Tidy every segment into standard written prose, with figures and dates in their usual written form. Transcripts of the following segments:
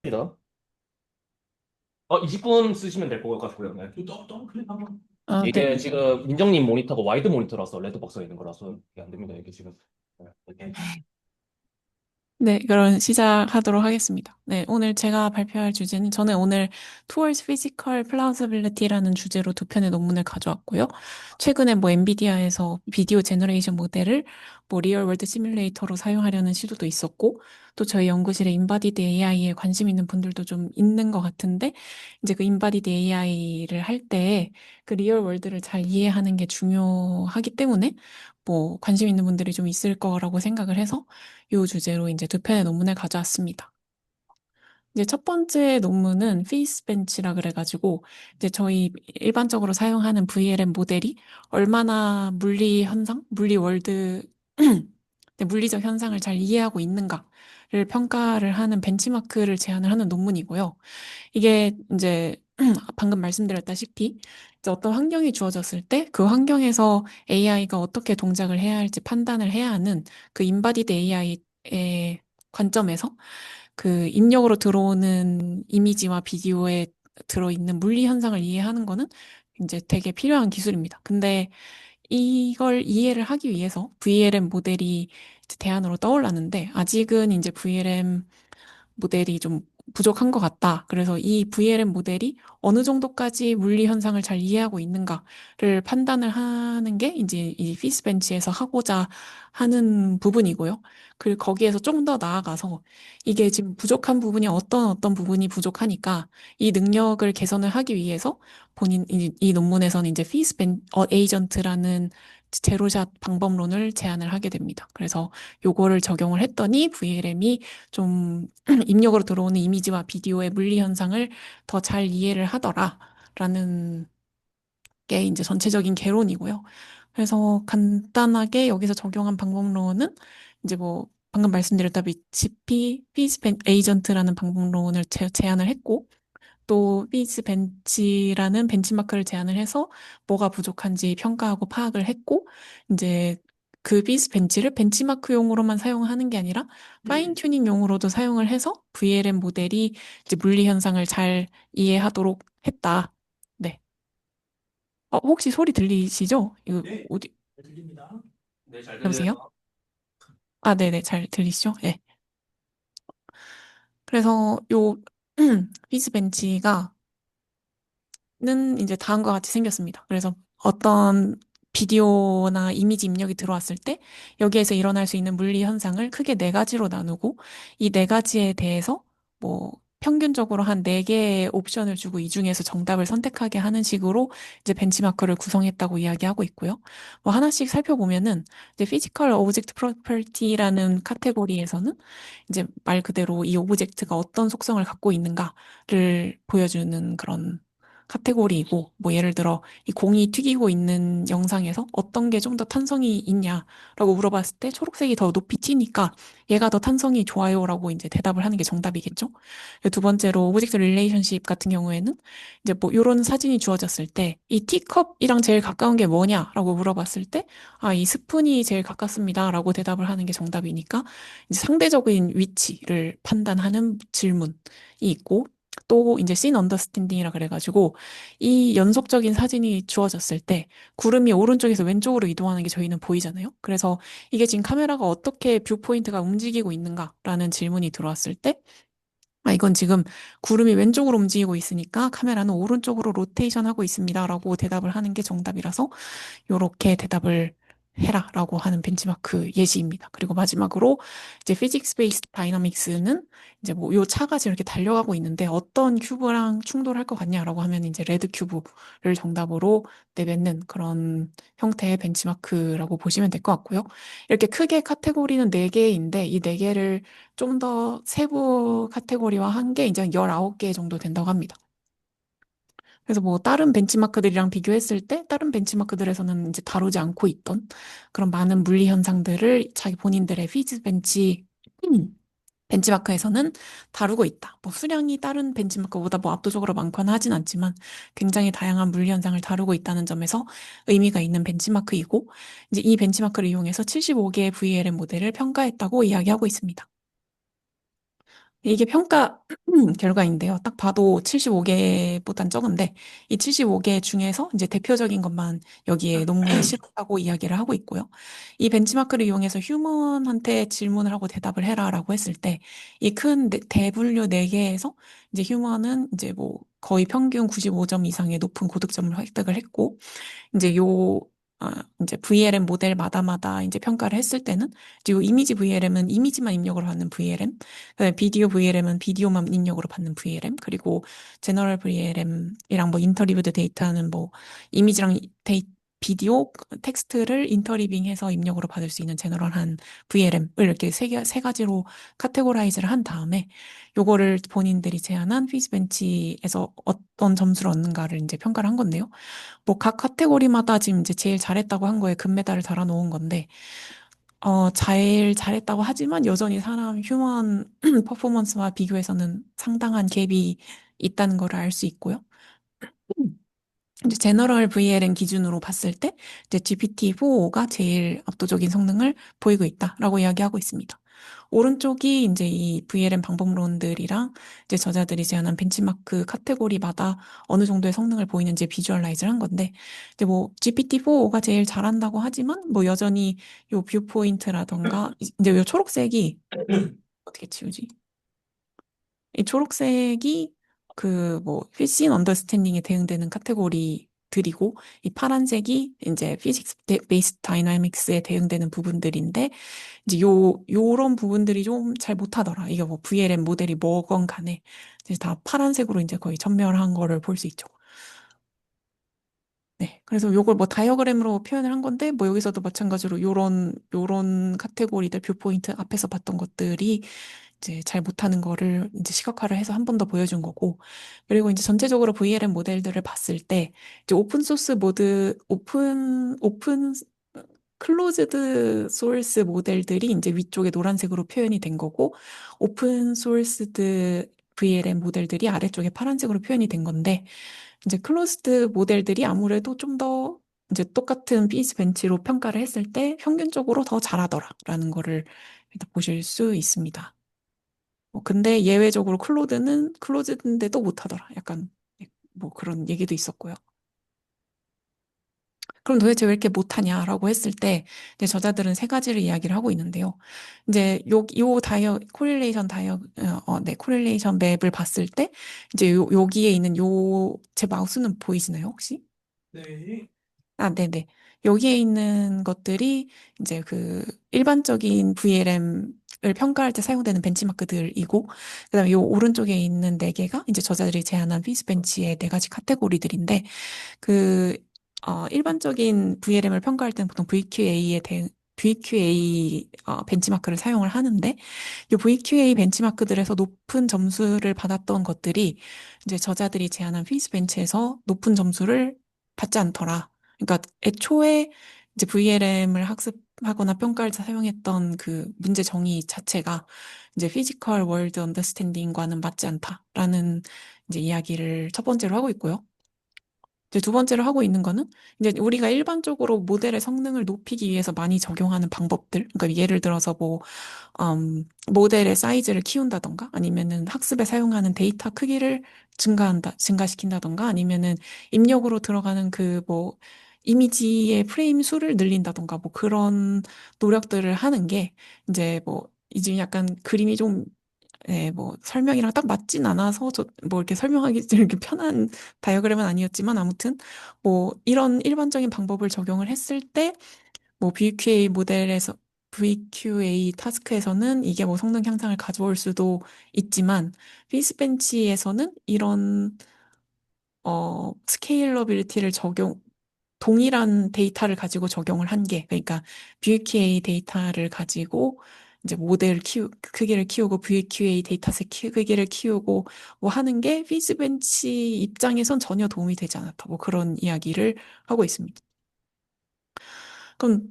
입니다. 20분 쓰시면 될 것 같고요. 네. 아, 네. 이게 지금 민정님 모니터가 와이드 모니터라서 레드박스가 있는 거라서 이게 안 됩니다. 이게 지금. 네, 이렇게. 네, 그럼 시작하도록 하겠습니다. 네, 오늘 제가 발표할 주제는 저는 오늘 Towards Physical Plausibility라는 주제로 두 편의 논문을 가져왔고요. 최근에 뭐 엔비디아에서 비디오 제너레이션 모델을 뭐 리얼 월드 시뮬레이터로 사용하려는 시도도 있었고, 또 저희 연구실에 인바디드 AI에 관심 있는 분들도 좀 있는 것 같은데, 이제 그 인바디드 AI를 할 때 그 리얼 월드를 잘 이해하는 게 중요하기 때문에 뭐 관심 있는 분들이 좀 있을 거라고 생각을 해서 이 주제로 이제 두 편의 논문을 가져왔습니다. 이제 첫 번째 논문은 페이스 벤치라 그래가지고 이제 저희 일반적으로 사용하는 VLM 모델이 얼마나 물리 현상, 물리 월드, 네, 물리적 현상을 잘 이해하고 있는가를 평가를 하는 벤치마크를 제안을 하는 논문이고요. 이게 이제 방금 말씀드렸다시피 이제 어떤 환경이 주어졌을 때 그 환경에서 AI가 어떻게 동작을 해야 할지 판단을 해야 하는 그 인바디드 AI의 관점에서 그 입력으로 들어오는 이미지와 비디오에 들어있는 물리 현상을 이해하는 거는 이제 되게 필요한 기술입니다. 근데 이걸 이해를 하기 위해서 VLM 모델이 이제 대안으로 떠올랐는데 아직은 이제 VLM 모델이 좀 부족한 것 같다. 그래서 이 VLM 모델이 어느 정도까지 물리 현상을 잘 이해하고 있는가를 판단을 하는 게 이제 이 피스벤치에서 하고자 하는 부분이고요. 그리고 거기에서 좀 더 나아가서 이게 지금 부족한 부분이 어떤 부분이 부족하니까 이 능력을 개선을 하기 위해서 이 논문에서는 이제 에이전트라는 제로샷 방법론을 제안을 하게 됩니다. 그래서 요거를 적용을 했더니 VLM이 좀 입력으로 들어오는 이미지와 비디오의 물리 현상을 더 잘 이해를 하더라라는 게 이제 전체적인 개론이고요. 그래서 간단하게 여기서 적용한 방법론은 이제 뭐 방금 말씀드렸다시피 피스 에이전트라는 방법론을 제안을 했고 또 피스 벤치라는 벤치마크를 제안을 해서 뭐가 부족한지 평가하고 파악을 했고 이제 그 피스 벤치를 벤치마크용으로만 사용하는 게 아니라 파인 튜닝용으로도 사용을 해서 VLM 모델이 이제 물리 현상을 잘 이해하도록 했다. 네. 혹시 소리 들리시죠? 이거 어디 네, 잘 들려요. 여보세요? 아, 네네, 잘 들리시죠? 네. 그래서 요 피스 벤치가 는 이제 다음과 같이 생겼습니다. 그래서 어떤 비디오나 이미지 입력이 들어왔을 때 여기에서 일어날 수 있는 물리 현상을 크게 네 가지로 나누고 이 네 가지에 대해서 뭐 평균적으로 한 네 개의 옵션을 주고 이 중에서 정답을 선택하게 하는 식으로 이제 벤치마크를 구성했다고 이야기하고 있고요. 뭐 하나씩 살펴보면은 이제 피지컬 오브젝트 프로퍼티라는 카테고리에서는 이제 말 그대로 이 오브젝트가 어떤 속성을 갖고 있는가를 보여주는 그런 카테고리이고, 뭐 예를 들어 이 공이 튀기고 있는 영상에서 어떤 게 좀 더 탄성이 있냐라고 물어봤을 때 초록색이 더 높이 튀니까 얘가 더 탄성이 좋아요라고 이제 대답을 하는 게 정답이겠죠. 그리고 두 번째로 오브젝트 릴레이션십 같은 경우에는 이제 뭐 이런 사진이 주어졌을 때 이 티컵이랑 제일 가까운 게 뭐냐라고 물어봤을 때 아, 이 스푼이 제일 가깝습니다라고 대답을 하는 게 정답이니까 이제 상대적인 위치를 판단하는 질문이 있고 또 이제 씬 언더스탠딩이라 그래가지고 이 연속적인 사진이 주어졌을 때 구름이 오른쪽에서 왼쪽으로 이동하는 게 저희는 보이잖아요. 그래서 이게 지금 카메라가 어떻게 뷰 포인트가 움직이고 있는가라는 질문이 들어왔을 때 아, 이건 지금 구름이 왼쪽으로 움직이고 있으니까 카메라는 오른쪽으로 로테이션 하고 있습니다라고 대답을 하는 게 정답이라서 요렇게 대답을 해라라고 하는 벤치마크 예시입니다. 그리고 마지막으로 이제 피직스 베이스드 다이나믹스는 이제 뭐 요 차가 지금 이렇게 달려가고 있는데 어떤 큐브랑 충돌할 것 같냐라고 하면 이제 레드 큐브를 정답으로 내뱉는 그런 형태의 벤치마크라고 보시면 될 것 같고요. 이렇게 크게 카테고리는 네개인데이 네개를 좀 더 세부 카테고리화 한 게 이제 19개 정도 된다고 합니다. 그래서 뭐 다른 벤치마크들이랑 비교했을 때 다른 벤치마크들에서는 이제 다루지 않고 있던 그런 많은 물리 현상들을 자기 본인들의 음, 벤치마크에서는 다루고 있다. 뭐 수량이 다른 벤치마크보다 뭐 압도적으로 많거나 하진 않지만 굉장히 다양한 물리 현상을 다루고 있다는 점에서 의미가 있는 벤치마크이고 이제 이 벤치마크를 이용해서 75개의 VLM 모델을 평가했다고 이야기하고 있습니다. 이게 평가 결과인데요. 딱 봐도 75개보단 적은데, 이 75개 중에서 이제 대표적인 것만 여기에 논문에 실었다고 이야기를 하고 있고요. 이 벤치마크를 이용해서 휴먼한테 질문을 하고 대답을 해라라고 했을 때, 이 큰 대분류 4개에서 이제 휴먼은 이제 뭐 거의 평균 95점 이상의 높은 고득점을 획득을 했고, 이제 이제 VLM 모델마다마다 이제 평가를 했을 때는, 이제 요 이미지 VLM은 이미지만 입력으로 받는 VLM, 그다음에 비디오 VLM은 비디오만 입력으로 받는 VLM, 그리고 제너럴 VLM이랑 뭐 인터리브드 데이터는 뭐 이미지랑 비디오, 텍스트를 인터리빙해서 입력으로 받을 수 있는 제너럴한 VLM을 이렇게 세 가지로 카테고라이즈를 한 다음에 요거를 본인들이 제안한 피즈벤치에서 어떤 점수를 얻는가를 이제 평가를 한 건데요. 뭐 각 카테고리마다 지금 이제 제일 잘했다고 한 거에 금메달을 달아놓은 건데, 제일 잘했다고 하지만 여전히 사람 휴먼 퍼포먼스와 비교해서는 상당한 갭이 있다는 걸 알 수 있고요. 이제 제너럴 VLM 기준으로 봤을 때 이제 GPT-4가 제일 압도적인 성능을 보이고 있다라고 이야기하고 있습니다. 오른쪽이 이제 이 VLM 방법론들이랑 이제 저자들이 제안한 벤치마크 카테고리마다 어느 정도의 성능을 보이는지 비주얼라이즈를 한 건데, 이제 뭐 GPT-4가 제일 잘한다고 하지만 뭐 여전히 요 뷰 포인트라던가 이제 요 초록색이 어떻게 치우지? 이 초록색이 그 뭐 필신 언더스탠딩에 대응되는 카테고리들이고, 이 파란색이 이제 피직스 베이스 다이나믹스에 대응되는 부분들인데, 이제 요런 부분들이 좀 잘 못하더라. 이게 뭐 VLM 모델이 뭐건 간에 이제 다 파란색으로 이제 거의 전멸한 거를 볼 수 있죠. 네. 그래서 요걸 뭐 다이어그램으로 표현을 한 건데, 뭐 여기서도 마찬가지로 요런 카테고리들 뷰포인트 앞에서 봤던 것들이 이제 잘 못하는 거를 이제 시각화를 해서 한 번 더 보여준 거고, 그리고 이제 전체적으로 VLM 모델들을 봤을 때, 이제 오픈 소스 모드, 클로즈드 소스 모델들이 이제 위쪽에 노란색으로 표현이 된 거고, 오픈 소스드 VLM 모델들이 아래쪽에 파란색으로 표현이 된 건데, 이제 클로즈드 모델들이 아무래도 좀 더 이제 똑같은 피스 벤치로 평가를 했을 때 평균적으로 더 잘하더라라는 거를 일단 보실 수 있습니다. 근데 예외적으로 클로드는 클로즈인데도 못하더라. 약간 뭐 그런 얘기도 있었고요. 그럼 도대체 왜 이렇게 못하냐라고 했을 때 이제 저자들은 세 가지를 이야기를 하고 있는데요. 이제 요 코릴레이션 네, 코릴레이션 맵을 봤을 때 이제 여기에 있는 제 마우스는 보이시나요, 혹시? 네. 아, 네네. 여기에 있는 것들이 이제 그 일반적인 VLM을 평가할 때 사용되는 벤치마크들이고, 그다음에 요 오른쪽에 있는 네 개가 이제 저자들이 제안한 피스벤치의 네 가지 카테고리들인데, 그, 일반적인 VLM을 평가할 때는 보통 VQA 벤치마크를 사용을 하는데, 이 VQA 벤치마크들에서 높은 점수를 받았던 것들이 이제 저자들이 제안한 피스 벤치에서 높은 점수를 받지 않더라. 그러니까 애초에 이제 VLM을 학습하거나 평가할 때 사용했던 그 문제 정의 자체가 이제 피지컬 월드 언더스탠딩과는 맞지 않다라는 이제 이야기를 첫 번째로 하고 있고요. 이제 두 번째로 하고 있는 거는 이제 우리가 일반적으로 모델의 성능을 높이기 위해서 많이 적용하는 방법들. 그러니까 예를 들어서 뭐 모델의 사이즈를 키운다던가 아니면은 학습에 사용하는 데이터 크기를 증가시킨다던가 아니면은 입력으로 들어가는 그 뭐 이미지의 프레임 수를 늘린다던가 뭐 그런 노력들을 하는 게 이제 뭐 이제 약간 그림이 좀 뭐 설명이랑 딱 맞진 않아서 뭐 이렇게 설명하기 좀 이렇게 편한 다이어그램은 아니었지만 아무튼 뭐 이런 일반적인 방법을 적용을 했을 때 뭐 VQA 타스크에서는 이게 뭐 성능 향상을 가져올 수도 있지만 피스벤치에서는 이런 스케일러빌리티를 동일한 데이터를 가지고 적용을 한 게, 그러니까 VQA 데이터를 가지고 이제 크기를 키우고 VQA 데이터셋 크기를 키우고 뭐 하는 게 피즈벤치 입장에선 전혀 도움이 되지 않았다. 뭐 그런 이야기를 하고 있습니다. 그럼,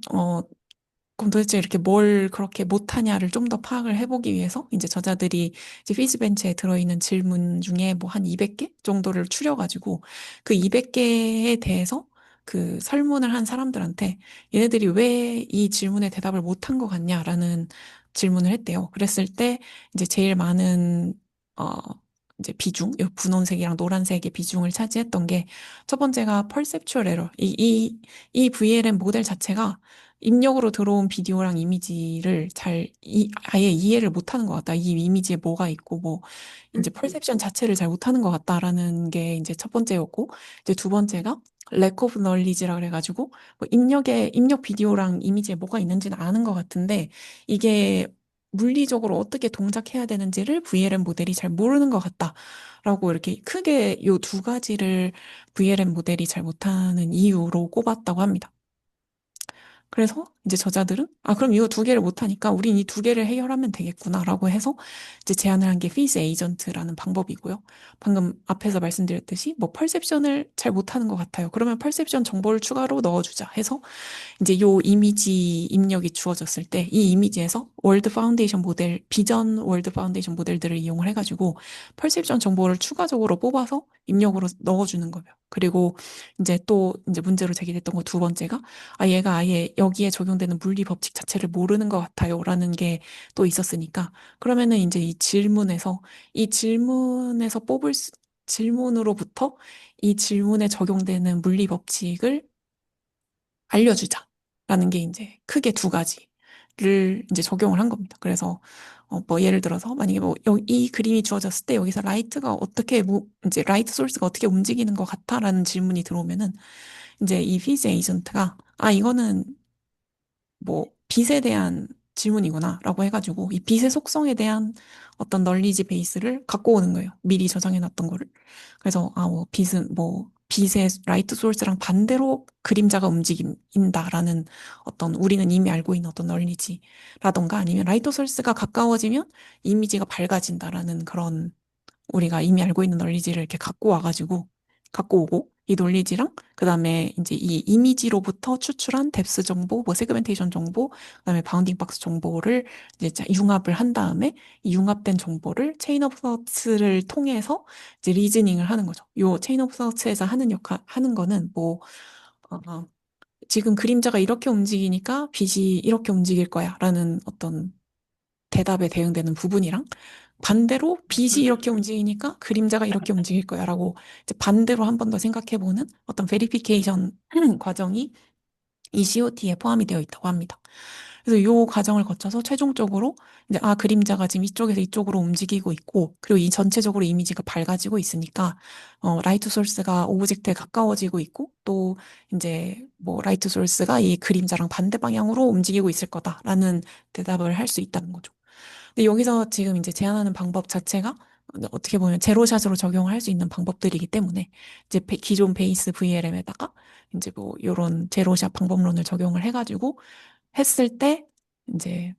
그럼 도대체 이렇게 뭘 그렇게 못하냐를 좀 더 파악을 해보기 위해서 이제 저자들이 이제 피즈벤치에 들어있는 질문 중에 뭐 한 200개 정도를 추려가지고 그 200개에 대해서 그 설문을 한 사람들한테 얘네들이 왜 이 질문에 대답을 못한 것 같냐라는 질문을 했대요. 그랬을 때 이제 제일 많은 어 이제 비중, 요 분홍색이랑 노란색의 비중을 차지했던 게 첫 번째가 perceptual error. 이 VLM 모델 자체가 입력으로 들어온 비디오랑 이미지를 아예 이해를 못하는 것 같다. 이 이미지에 뭐가 있고 뭐 이제 퍼셉션 자체를 잘 못하는 것 같다라는 게 이제 첫 번째였고, 이제 두 번째가 lack of knowledge라 그래가지고 뭐 입력 비디오랑 이미지에 뭐가 있는지는 아는 것 같은데 이게 물리적으로 어떻게 동작해야 되는지를 VLM 모델이 잘 모르는 것 같다라고 이렇게 크게 요 두 가지를 VLM 모델이 잘 못하는 이유로 꼽았다고 합니다. 그래서 이제 저자들은 그럼 이거 두 개를 못하니까 우린 이 두 개를 해결하면 되겠구나라고 해서 이제 제안을 한 게 피즈 에이전트라는 방법이고요. 방금 앞에서 말씀드렸듯이 뭐 펄셉션을 잘 못하는 것 같아요. 그러면 펄셉션 정보를 추가로 넣어주자 해서 이제 요 이미지 입력이 주어졌을 때 이 이미지에서 월드 파운데이션 모델, 비전 월드 파운데이션 모델들을 이용을 해가지고 펄셉션 정보를 추가적으로 뽑아서 입력으로 넣어주는 거예요. 그리고 이제 또 이제 문제로 제기됐던 거 두 번째가 얘가 아예 여기에 적용되는 물리 법칙 자체를 모르는 것 같아요라는 게 또 있었으니까 그러면은 이제 이 질문에서 질문으로부터 이 질문에 적용되는 물리 법칙을 알려주자라는 게 이제 크게 두 가지를 이제 적용을 한 겁니다. 그래서 뭐 예를 들어서 만약에 뭐 이 그림이 주어졌을 때 여기서 이제 라이트 소스가 어떻게 움직이는 것 같아라는 질문이 들어오면은 이제 이 피즈 에이전트가 이거는 뭐 빛에 대한 질문이구나라고 해가지고 이 빛의 속성에 대한 어떤 널리지 베이스를 갖고 오는 거예요. 미리 저장해 놨던 거를. 그래서 뭐 빛은 뭐 빛의 라이트 소스랑 반대로 그림자가 움직인다라는 어떤 우리는 이미 알고 있는 어떤 널리지라던가 아니면 라이트 소스가 가까워지면 이미지가 밝아진다라는 그런 우리가 이미 알고 있는 널리지를 이렇게 갖고 오고, 이 널리지랑, 그 다음에 이제 이 이미지로부터 추출한 뎁스 정보, 뭐 세그멘테이션 정보, 그 다음에 바운딩 박스 정보를 이제 융합을 한 다음에 이 융합된 정보를 체인 오브 서치를 통해서 이제 리즈닝을 하는 거죠. 요 체인 오브 서치에서 하는 거는 뭐, 어, 지금 그림자가 이렇게 움직이니까 빛이 이렇게 움직일 거야. 라는 어떤 대답에 대응되는 부분이랑 반대로 빛이 이렇게 움직이니까 그림자가 이렇게 움직일 거야라고 이제 반대로 한 번 더 생각해보는 어떤 베리피케이션 과정이 이 COT에 포함이 되어 있다고 합니다. 그래서 이 과정을 거쳐서 최종적으로 이제 그림자가 지금 이쪽에서 이쪽으로 움직이고 있고 그리고 이 전체적으로 이미지가 밝아지고 있으니까 라이트 소스가 오브젝트에 가까워지고 있고 또 이제 뭐 라이트 소스가 이 그림자랑 반대 방향으로 움직이고 있을 거다라는 대답을 할 수 있다는 거죠. 근데 여기서 지금 이제 제안하는 방법 자체가 어떻게 보면 제로샷으로 적용을 할 수 있는 방법들이기 때문에 이제 기존 베이스 VLM에다가 이제 뭐 요런 제로샷 방법론을 적용을 해가지고 했을 때 이제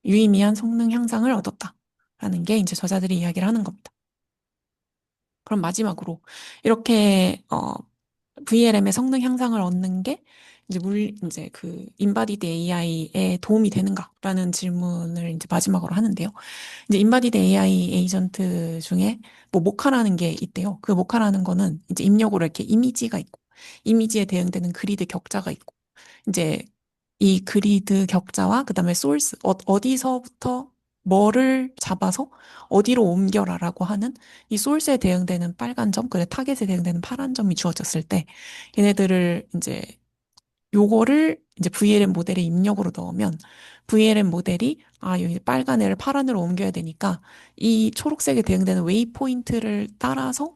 유의미한 성능 향상을 얻었다라는 게 이제 저자들이 이야기를 하는 겁니다. 그럼 마지막으로 이렇게 VLM의 성능 향상을 얻는 게 이제 그 인바디드 AI에 도움이 되는가라는 질문을 이제 마지막으로 하는데요. 이제 인바디드 AI 에이전트 중에 뭐 모카라는 게 있대요. 그 모카라는 거는 이제 입력으로 이렇게 이미지가 있고 이미지에 대응되는 그리드 격자가 있고 이제 이 그리드 격자와 그다음에 소스 어디서부터 뭐를 잡아서 어디로 옮겨라라고 하는 이 소스에 대응되는 빨간 점, 그래 타겟에 대응되는 파란 점이 주어졌을 때 얘네들을 이제 요거를 이제 VLM 모델에 입력으로 넣으면 VLM 모델이 여기 빨간 애를 파란으로 옮겨야 되니까 이 초록색에 대응되는 웨이 포인트를 따라서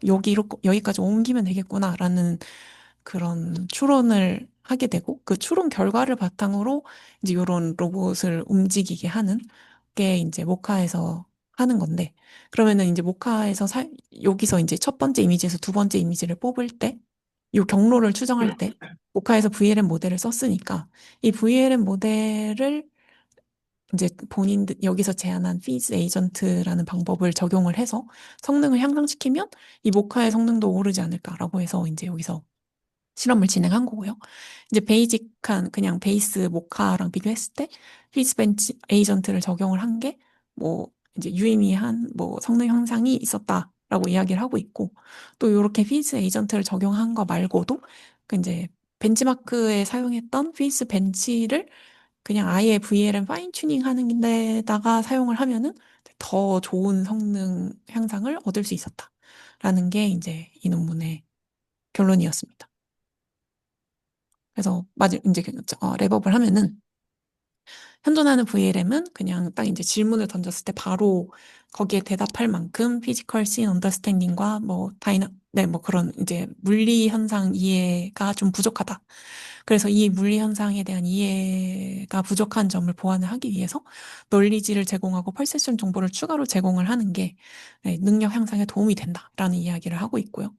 여기까지 옮기면 되겠구나라는 그런 추론을 하게 되고 그 추론 결과를 바탕으로 이제 이런 로봇을 움직이게 하는 게 이제 모카에서 하는 건데 그러면은 이제 여기서 이제 첫 번째 이미지에서 두 번째 이미지를 뽑을 때 이 경로를 추정할 때 모카에서 VLM 모델을 썼으니까 이 VLM 모델을 이제 본인들 여기서 제안한 피즈 에이전트라는 방법을 적용을 해서 성능을 향상시키면 이 모카의 성능도 오르지 않을까라고 해서 이제 여기서 실험을 진행한 거고요. 이제 베이직한 그냥 베이스 모카랑 비교했을 때 피즈 벤치 에이전트를 적용을 한 게 뭐 이제 유의미한 뭐 성능 향상이 있었다라고 이야기를 하고 있고 또 이렇게 피즈 에이전트를 적용한 거 말고도 그 이제 벤치마크에 사용했던 피즈 벤치를 그냥 아예 VLM 파인 튜닝 하는 데다가 사용을 하면은 더 좋은 성능 향상을 얻을 수 있었다라는 게 이제 이 논문의 결론이었습니다. 그래서 이제 랩업을 하면은 현존하는 VLM은 그냥 딱 이제 질문을 던졌을 때 바로 거기에 대답할 만큼 피지컬 씬 언더스탠딩과 뭐 네, 뭐 그런 이제 물리 현상 이해가 좀 부족하다. 그래서 이 물리 현상에 대한 이해가 부족한 점을 보완을 하기 위해서 널리지를 제공하고 펄세션 정보를 추가로 제공을 하는 게 네, 능력 향상에 도움이 된다라는 이야기를 하고 있고요.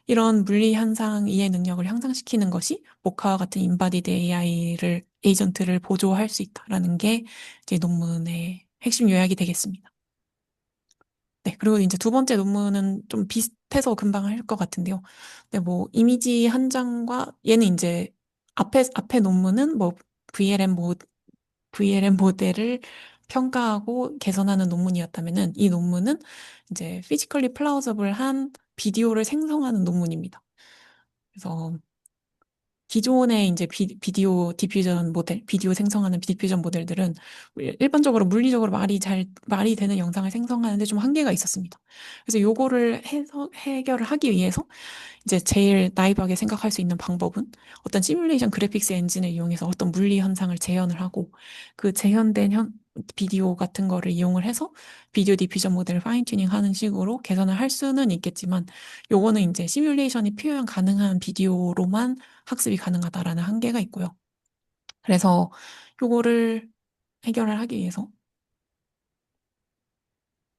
이런 물리 현상 이해 능력을 향상시키는 것이 모카와 같은 인바디드 AI를 에이전트를 보조할 수 있다라는 게 이제 논문의 핵심 요약이 되겠습니다. 네, 그리고 이제 두 번째 논문은 좀 비슷해서 금방 할 것 같은데요. 네, 뭐 이미지 한 장과 얘는 이제 앞에 논문은 뭐 VLM VLM 모델을 평가하고 개선하는 논문이었다면은 이 논문은 이제 피지컬리 플라우저블한 비디오를 생성하는 논문입니다. 그래서 기존의 이제 비디오 디퓨전 모델, 비디오 생성하는 디퓨전 모델들은 일반적으로 물리적으로 말이 되는 영상을 생성하는데 좀 한계가 있었습니다. 그래서 요거를 해결을 하기 위해서 이제 제일 나이브하게 생각할 수 있는 방법은 어떤 시뮬레이션 그래픽스 엔진을 이용해서 어떤 물리 현상을 재현을 하고 그 재현된 비디오 같은 거를 이용을 해서 비디오 디퓨전 모델을 파인 튜닝 하는 식으로 개선을 할 수는 있겠지만 요거는 이제 시뮬레이션이 표현 가능한 비디오로만 학습이 가능하다라는 한계가 있고요. 그래서 요거를 해결을 하기 위해서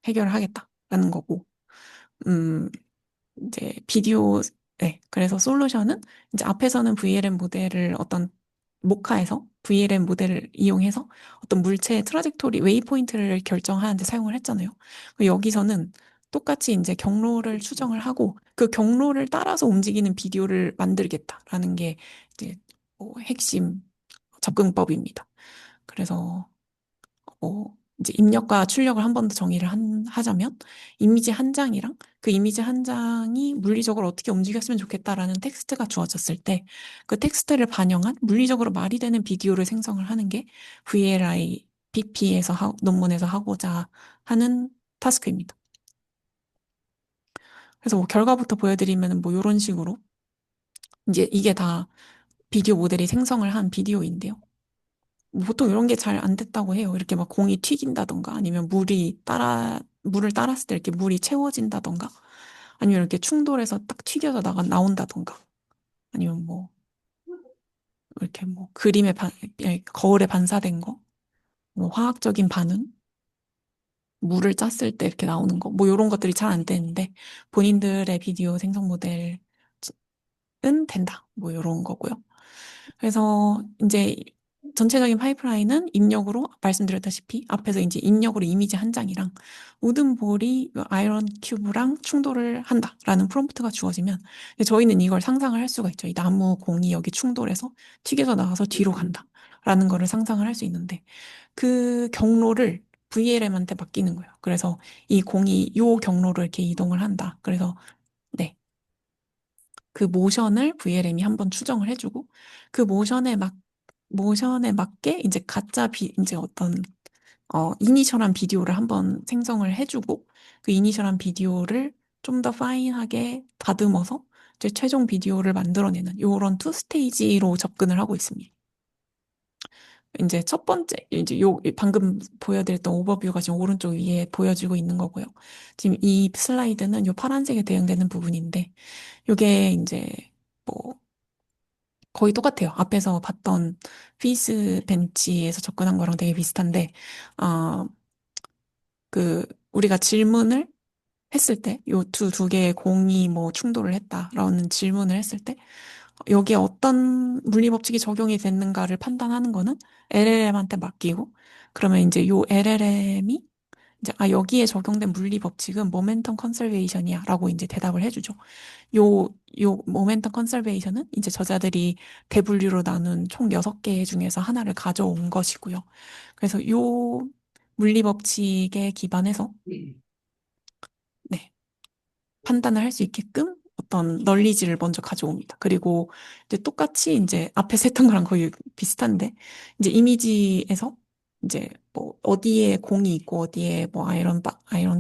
해결을 하겠다라는 거고, 음, 이제 네. 그래서 솔루션은 이제 앞에서는 VLM 모델을 모카에서 VLM 모델을 이용해서 어떤 물체의 트라젝토리, 웨이포인트를 결정하는데 사용을 했잖아요. 여기서는 똑같이 이제 경로를 추정을 하고 그 경로를 따라서 움직이는 비디오를 만들겠다라는 게 이제 핵심 접근법입니다. 그래서 이제 입력과 출력을 한 번 더 정의를 하자면 이미지 한 장이랑 그 이미지 한 장이 물리적으로 어떻게 움직였으면 좋겠다라는 텍스트가 주어졌을 때 그 텍스트를 반영한 물리적으로 말이 되는 비디오를 생성을 하는 게 VLI BP에서 논문에서 하고자 하는 타스크입니다. 그래서 뭐 결과부터 보여드리면 뭐 이런 식으로 이제 이게 다 비디오 모델이 생성을 한 비디오인데요. 뭐 보통 이런 게 잘 안 됐다고 해요. 이렇게 막 공이 튀긴다던가 아니면 물을 따랐을 때 이렇게 물이 채워진다던가 아니면 이렇게 충돌해서 딱 튀겨서 나온다던가 아니면 뭐 이렇게 뭐 거울에 반사된 거, 뭐 화학적인 반응, 물을 짰을 때 이렇게 나오는 거, 뭐 이런 것들이 잘 안 되는데 본인들의 비디오 생성 모델은 된다. 뭐 이런 거고요. 그래서 이제 전체적인 파이프라인은 입력으로 말씀드렸다시피 앞에서 이제 입력으로 이미지 한 장이랑 우든 볼이 아이런 큐브랑 충돌을 한다라는 프롬프트가 주어지면 저희는 이걸 상상을 할 수가 있죠. 이 나무 공이 여기 충돌해서 튀겨서 나가서 뒤로 간다라는 거를 상상을 할 수 있는데 그 경로를 VLM한테 맡기는 거예요. 그래서 이 공이 요 경로로 이렇게 이동을 한다. 그래서 네. 그 모션을 VLM이 한번 추정을 해주고 그 모션에 맞게 이제 이제 이니셜한 비디오를 한번 생성을 해주고 그 이니셜한 비디오를 좀 더 파인하게 다듬어서 이제 최종 비디오를 만들어내는 요런 투 스테이지로 접근을 하고 있습니다. 이제 첫 번째, 이제 방금 보여드렸던 오버뷰가 지금 오른쪽 위에 보여지고 있는 거고요. 지금 이 슬라이드는 요 파란색에 대응되는 부분인데, 요게 이제 뭐 거의 똑같아요. 앞에서 봤던 피스 벤치에서 접근한 거랑 되게 비슷한데, 어, 우리가 질문을 했을 때, 요 두 개의 공이 뭐 충돌을 했다라는 질문을 했을 때, 여기에 어떤 물리 법칙이 적용이 됐는가를 판단하는 거는 LLM한테 맡기고, 그러면 이제 요 LLM이 이제, 여기에 적용된 물리 법칙은 모멘텀 컨설베이션이야 라고 이제 대답을 해주죠. 요, 요 모멘텀 컨설베이션은 이제 저자들이 대분류로 나눈 총 6개 중에서 하나를 가져온 것이고요. 그래서 요 물리 법칙에 기반해서 네, 판단을 할 수 있게끔 어떤 널리지를 먼저 가져옵니다. 그리고 이제 똑같이 이제 앞에서 했던 거랑 거의 비슷한데 이제 이미지에서 이제 뭐 어디에 공이 있고 어디에 뭐 아이런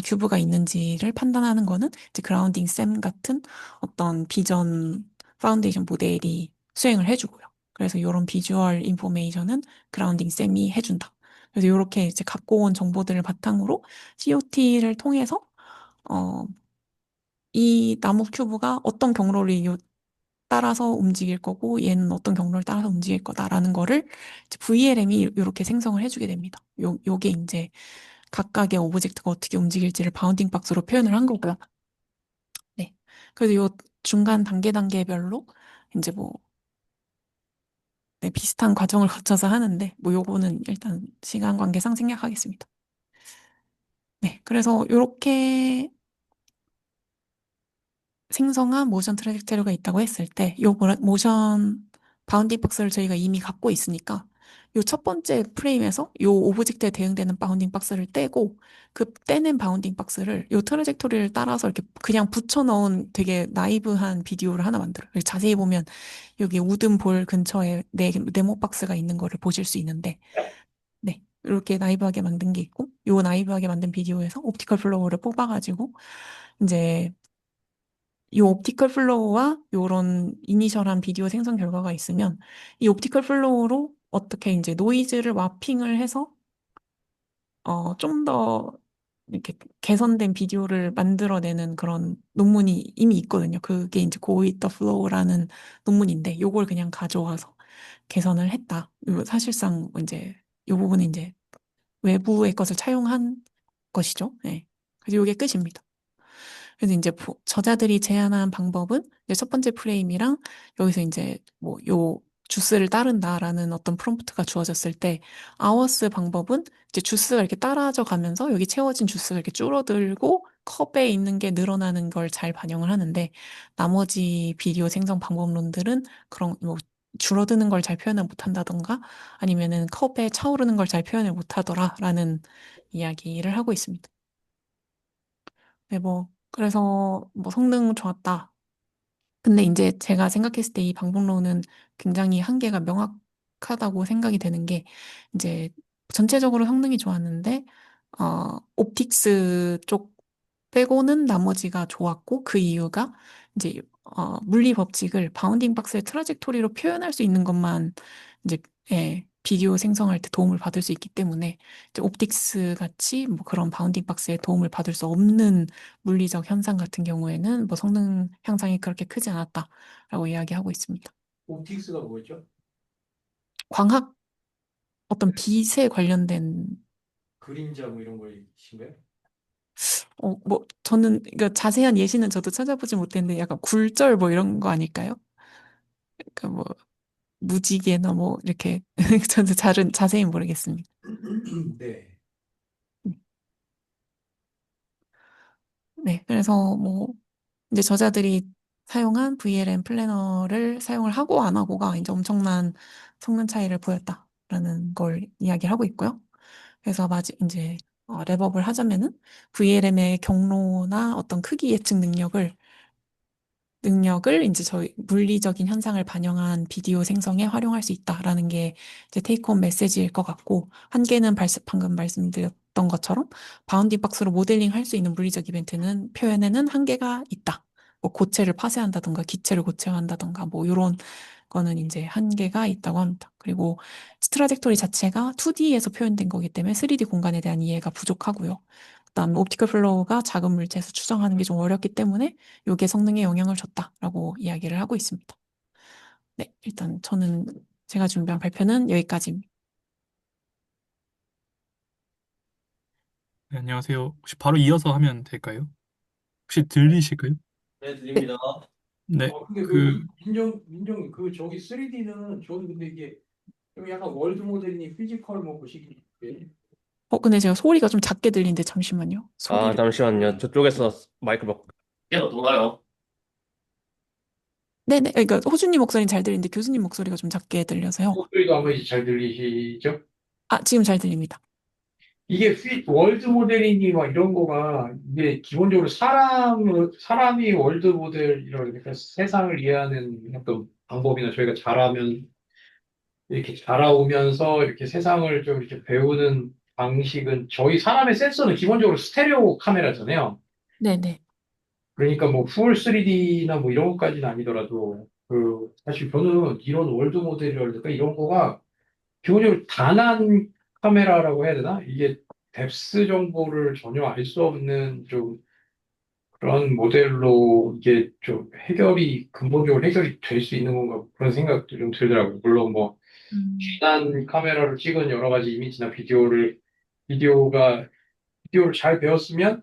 큐브가 있는지를 판단하는 거는 이제 그라운딩 셈 같은 어떤 비전 파운데이션 모델이 수행을 해주고요. 그래서 이런 비주얼 인포메이션은 그라운딩 셈이 해준다. 그래서 이렇게 이제 갖고 온 정보들을 바탕으로 COT를 통해서 어, 이 나무 큐브가 어떤 경로를 따라서 움직일 거고 얘는 어떤 경로를 따라서 움직일 거다라는 거를 이제 VLM이 이렇게 생성을 해주게 됩니다. 요게 이제 각각의 오브젝트가 어떻게 움직일지를 바운딩 박스로 표현을 한 거고요. 네. 그래서 요 중간 단계별로 이제 뭐 네, 비슷한 과정을 거쳐서 하는데 뭐 요거는 일단 시간 관계상 생략하겠습니다. 네. 그래서 요렇게 생성한 모션 트래젝토리가 있다고 했을 때, 요 모션 바운딩 박스를 저희가 이미 갖고 있으니까, 요 첫 번째 프레임에서 요 오브젝트에 대응되는 바운딩 박스를 떼고, 그 떼낸 바운딩 박스를 요 트래젝토리를 따라서 이렇게 그냥 붙여 넣은 되게 나이브한 비디오를 하나 만들어요. 여기 자세히 보면 여기 우든 볼 근처에 네모 박스가 있는 거를 보실 수 있는데, 네. 이렇게 나이브하게 만든 게 있고, 요 나이브하게 만든 비디오에서 옵티컬 플로우를 뽑아가지고, 이제 이 옵티컬 플로우와 요런 이니셜한 비디오 생성 결과가 있으면 이 옵티컬 플로우로 어떻게 이제 노이즈를 마핑을 해서 좀 더 이렇게 개선된 비디오를 만들어내는 그런 논문이 이미 있거든요. 그게 이제 Go with the Flow라는 논문인데 요걸 그냥 가져와서 개선을 했다. 사실상 이제 요 부분은 이제 외부의 것을 차용한 것이죠. 네. 그래서 요게 끝입니다. 그래서 이제 저자들이 제안한 방법은 이제 첫 번째 프레임이랑 여기서 이제 뭐 요 주스를 따른다라는 어떤 프롬프트가 주어졌을 때 아워스 방법은 이제 주스가 이렇게 따라져 가면서 여기 채워진 주스가 이렇게 줄어들고 컵에 있는 게 늘어나는 걸 잘 반영을 하는데 나머지 비디오 생성 방법론들은 그런 뭐 줄어드는 걸 잘 표현을 못한다던가 아니면은 컵에 차오르는 걸 잘 표현을 못하더라라는 이야기를 하고 있습니다. 네, 뭐, 그래서 뭐 성능 좋았다. 근데 이제 제가 생각했을 때 이 방법론은 굉장히 한계가 명확하다고 생각이 되는 게 이제 전체적으로 성능이 좋았는데, 옵틱스 쪽 빼고는 나머지가 좋았고 그 이유가 이제 물리 법칙을 바운딩 박스의 트라젝토리로 표현할 수 있는 것만 이제 비디오 생성할 때 도움을 받을 수 있기 때문에 이제 옵틱스 같이 뭐 그런 바운딩 박스에 도움을 받을 수 없는 물리적 현상 같은 경우에는 뭐 성능 향상이 그렇게 크지 않았다라고 이야기하고 있습니다. 옵틱스가 뭐였죠? 광학 어떤 빛에 관련된 그림자 뭐 이런 거이신가요? 뭐 저는 그러니까 자세한 예시는 저도 찾아보지 못했는데 약간 굴절 뭐 이런 거 아닐까요? 그러니까 뭐 무지개나 뭐 이렇게 저도 잘은 자세히 모르겠습니다. 네. 네, 그래서 뭐 이제 저자들이 사용한 VLM 플래너를 사용을 하고 안 하고가 이제 엄청난 성능 차이를 보였다라는 걸 이야기를 하고 있고요. 그래서 마지 이제 랩업을 하자면은 VLM의 경로나 어떤 크기 예측 능력을 이제 저희 물리적인 현상을 반영한 비디오 생성에 활용할 수 있다라는 게 이제 테이크홈 메시지일 것 같고 한계는 방금 말씀드렸던 것처럼 바운딩 박스로 모델링 할 수 있는 물리적 이벤트는 표현에는 한계가 있다. 뭐 고체를 파쇄한다던가 기체를 고체화한다던가 뭐 이런 거는 이제 한계가 있다고 합니다. 그리고 트라젝토리 자체가 2D에서 표현된 거기 때문에 3D 공간에 대한 이해가 부족하고요. 그다음 옵티컬 플로우가 작은 물체에서 추정하는 게 좀 어렵기 때문에 요게 성능에 영향을 줬다라고 이야기를 하고 있습니다. 네, 일단 저는 제가 준비한 발표는 여기까지입니다. 네, 안녕하세요. 혹시 바로 이어서 하면 될까요? 혹시 들리실까요? 네, 네, 들립니다. 네, 근데 그, 민정 그 저기 3D는 저는 근데 이게 좀 약간 월드 모델링이 피지컬 뭐 보시기 근데 제가 소리가 좀 작게 들리는데 잠시만요. 아, 소리를. 잠시만요. 저쪽에서 마이크 막 계속 동가요. 네네, 그러니까 호주님 목소리는 잘 들리는데 교수님 목소리가 좀 작게 들려서요. 목소리도 한번 잘 들리시죠? 아, 지금 잘 들립니다. 이게 월드 모델이니 막 이런 거가 이게 기본적으로 사람이 월드 모델이라고 그러니까 세상을 이해하는 어떤 방법이나 저희가 자라면 이렇게 자라오면서 이렇게 세상을 좀 이렇게 배우는 방식은 저희 사람의 센서는 기본적으로 스테레오 카메라잖아요. 네네. 그러니까 뭐 풀 3D나 뭐 이런 것까지는 아니더라도 사실 저는 이런 월드 모델이랄까 이런 거가 기본적으로 단한 카메라라고 해야 되나? 이게 뎁스 정보를 전혀 알 수 없는 좀 그런 모델로 이게 좀 근본적으로 해결이 될 수 있는 건가 그런 생각도 좀 들더라고요. 물론 뭐 음, 단 카메라로 찍은 여러 가지 이미지나 비디오가 비디오를 잘 배웠으면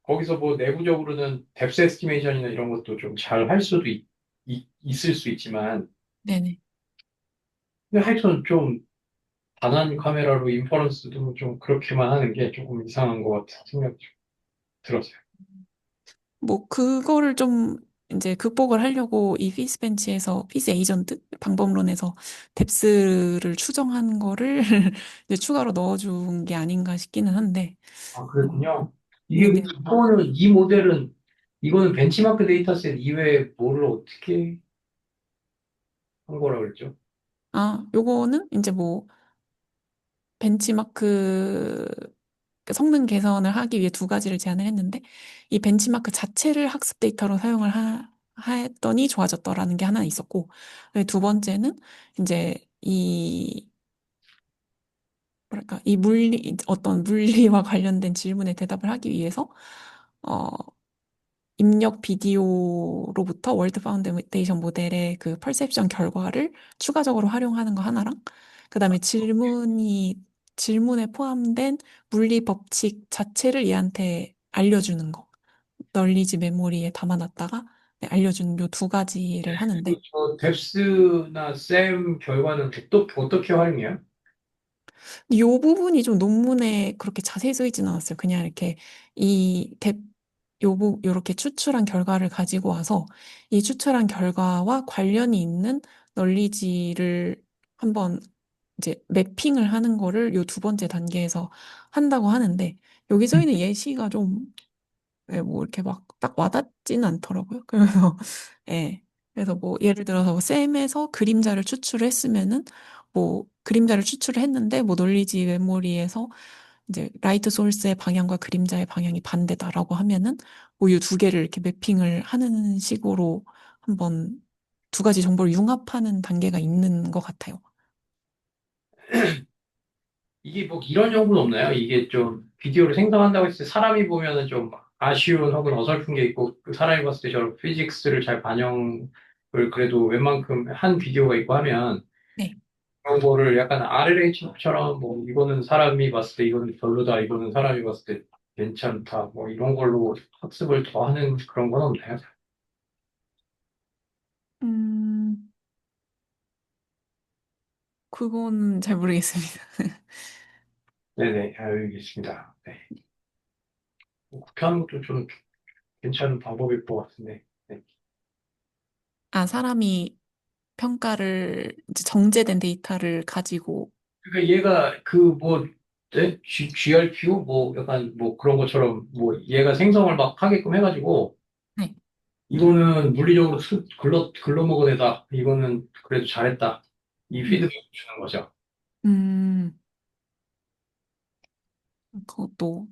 거기서 뭐 내부적으로는 뎁스 에스티메이션이나 이런 것도 좀 잘 할 수도 있을 수 있지만 네네. 근데 하여튼 좀 단한 카메라로 인퍼런스도 좀 그렇게만 하는 게 조금 이상한 것 같은 생각이 좀 들었어요. 뭐, 그거를 좀 이제 극복을 하려고 이 피스 에이전트 방법론에서 뎁스를 추정한 거를 이제 추가로 넣어준 게 아닌가 싶기는 한데, 아, 음, 그랬군요. 이게 근데 네네. 이 모델은 이거는 벤치마크 데이터셋 이외에 뭐를 어떻게 한 거라 그랬죠? 아, 요거는 이제 뭐, 벤치마크 성능 개선을 하기 위해 두 가지를 제안을 했는데, 이 벤치마크 자체를 학습 데이터로 사용을 했더니 좋아졌더라는 게 하나 있었고, 두 번째는 이제 뭐랄까, 어떤 물리와 관련된 질문에 대답을 하기 위해서, 어, 입력 비디오로부터 월드 파운데이션 모델의 그 퍼셉션 결과를 추가적으로 활용하는 거 하나랑, 그 다음에 질문에 포함된 물리 법칙 자체를 얘한테 알려주는 거. 널리지 메모리에 담아놨다가 네, 알려주는 요 두 가지를 하는데, 저 뎁스나 쌤 결과는 어떻게 활용해요? 이 부분이 좀 논문에 그렇게 자세히 써 있지는 않았어요. 그냥 이렇게 이 대, 요렇게 추출한 결과를 가지고 와서 이 추출한 결과와 관련이 있는 널리지를 한번 이제 매핑을 하는 거를 요 두 번째 단계에서 한다고 하는데 여기 써 있는 예시가 좀 예, 뭐 이렇게 막 딱 와닿지는 않더라고요. 그래서 예. 그래서 뭐 예를 들어서 뭐 셈에서 그림자를 추출을 했으면은 뭐 그림자를 추출을 했는데 뭐 논리지 메모리에서 이제 라이트 소스의 방향과 그림자의 방향이 반대다라고 하면은 뭐 이 두 개를 이렇게 매핑을 하는 식으로 한번 두 가지 정보를 융합하는 단계가 있는 것 같아요. 이게 뭐 이런 연구는 없나요? 이게 좀 비디오를 생성한다고 했을 때 사람이 보면은 좀 아쉬운 혹은 어설픈 게 있고 그 사람이 봤을 때 저런 피직스를 잘 반영을 그래도 웬만큼 한 비디오가 있고 하면 네. 그런 거를 약간 RLH처럼 뭐 이거는 사람이 봤을 때 이거는 별로다, 이거는 사람이 봤을 때 괜찮다, 뭐 이런 걸로 학습을 더 하는 그런 건 없나요? 음, 그건 잘 모르겠습니다. 네네, 알겠습니다. 네. 그렇게 하는 것도 좀 괜찮은 방법일 것 같은데. 네. 아, 사람이 평가를 이제 정제된 데이터를 가지고 그러니까 얘가 GRPO 뭐 약간 뭐 그런 것처럼 뭐 얘가 생성을 막 하게끔 해가지고 네. 이거는 물리적으로 글러먹은 애다. 이거는 그래도 잘했다. 이 음, 피드백 주는 거죠. 음, 그것도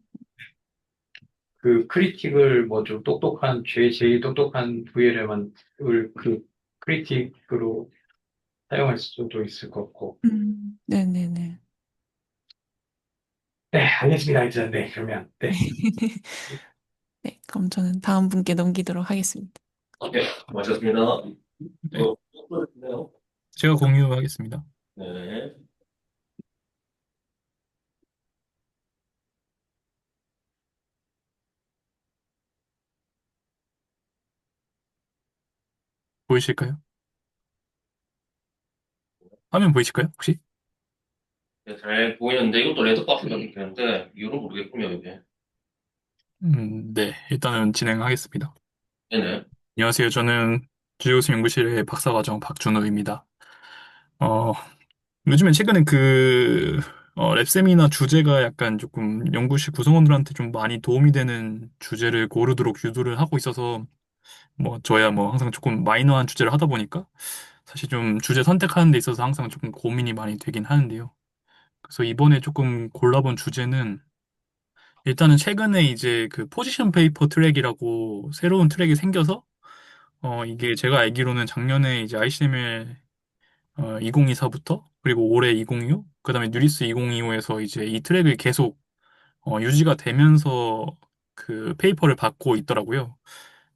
그 크리틱을 뭐 좀 제일 똑똑한 VLM을 그 크리틱으로 사용할 수도 있을 것 같고. 네네네. 네, 알겠습니다. 이제 네, 그러면 네. 네, 그럼 저는 다음 분께 넘기도록 하겠습니다. 오케이, 마쳤습니다. 네, 네. 제가 공유하겠습니다. 네. 보이실까요? 화면 보이실까요? 혹시? 네, 잘 보이는데 이것도 레드박스 같은 되는데 이유는 모르겠군요, 이게. 네, 일단은 진행하겠습니다. 네네. 안녕하세요. 저는 주재우수 연구실의 박사과정 박준호입니다. 어, 요즘에 최근에 랩셈이나 주제가 약간 조금 연구실 구성원들한테 좀 많이 도움이 되는 주제를 고르도록 유도를 하고 있어서 뭐 저야 뭐 항상 조금 마이너한 주제를 하다 보니까 사실 좀 주제 선택하는 데 있어서 항상 조금 고민이 많이 되긴 하는데요. 그래서 이번에 조금 골라본 주제는 일단은 최근에 이제 그 포지션 페이퍼 트랙이라고 새로운 트랙이 생겨서 이게 제가 알기로는 작년에 이제 ICML 2024부터 그리고 올해 2025 그다음에 뉴리스 2025에서 이제 이 트랙이 계속 유지가 되면서 그 페이퍼를 받고 있더라고요.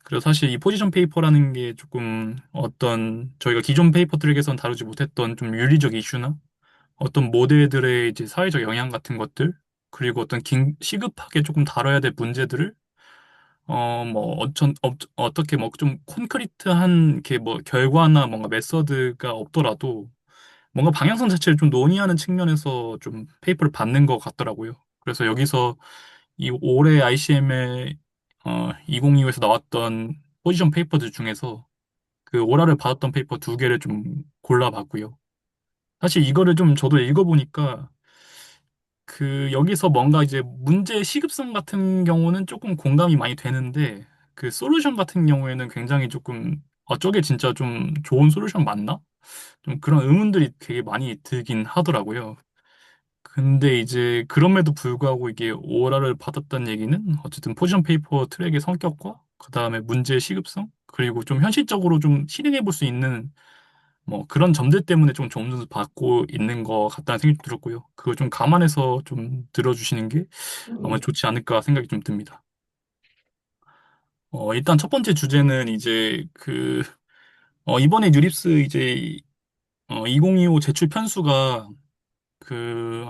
그래서 사실 이 포지션 페이퍼라는 게 조금 어떤 저희가 기존 페이퍼 트랙에서는 다루지 못했던 좀 윤리적 이슈나 어떤 모델들의 이제 사회적 영향 같은 것들 그리고 어떤 시급하게 조금 다뤄야 될 문제들을 어떻게 뭐 좀 콘크리트한 이렇게 뭐 결과나 뭔가 메서드가 없더라도 뭔가 방향성 자체를 좀 논의하는 측면에서 좀 페이퍼를 받는 것 같더라고요. 그래서 여기서 이 올해 ICM의 2025에서 나왔던 포지션 페이퍼들 중에서 그 오라를 받았던 페이퍼 두 개를 좀 골라봤고요. 사실 이거를 좀 저도 읽어보니까 그 여기서 뭔가 이제 문제의 시급성 같은 경우는 조금 공감이 많이 되는데 그 솔루션 같은 경우에는 굉장히 조금 저게 진짜 좀 좋은 솔루션 맞나? 좀 그런 의문들이 되게 많이 들긴 하더라고요. 근데 이제 그럼에도 불구하고 이게 오라를 받았다는 얘기는 어쨌든 포지션 페이퍼 트랙의 성격과 그 다음에 문제의 시급성 그리고 좀 현실적으로 좀 실행해 볼 수 있는 뭐 그런 점들 때문에 좀 좋은 점수 받고 있는 것 같다는 생각이 들었고요. 그걸 좀 감안해서 좀 들어주시는 게 아마 좋지 않을까 생각이 좀 듭니다. 일단 첫 번째 주제는 이제 이번에 뉴립스 이제 2025 제출 편수가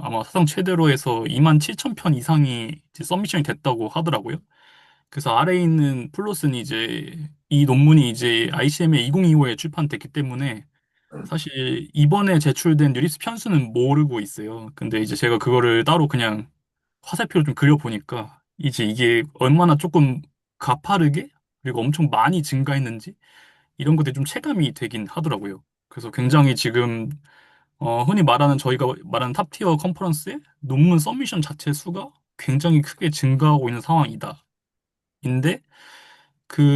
아마 사상 최대로 해서 2만 7천 편 이상이 이제 서미션이 됐다고 하더라고요. 그래서 아래에 있는 플롯은 이제 이 논문이 이제 ICMA 2025에 출판됐기 때문에 사실 이번에 제출된 뉴리스 편수는 모르고 있어요. 근데 이제 제가 그거를 따로 그냥 화살표를 좀 그려보니까 이제 이게 얼마나 조금 가파르게 그리고 엄청 많이 증가했는지 이런 것들이 좀 체감이 되긴 하더라고요. 그래서 굉장히 지금 흔히 말하는 저희가 말하는 탑티어 컨퍼런스의 논문 서미션 자체 수가 굉장히 크게 증가하고 있는 상황이다. 인데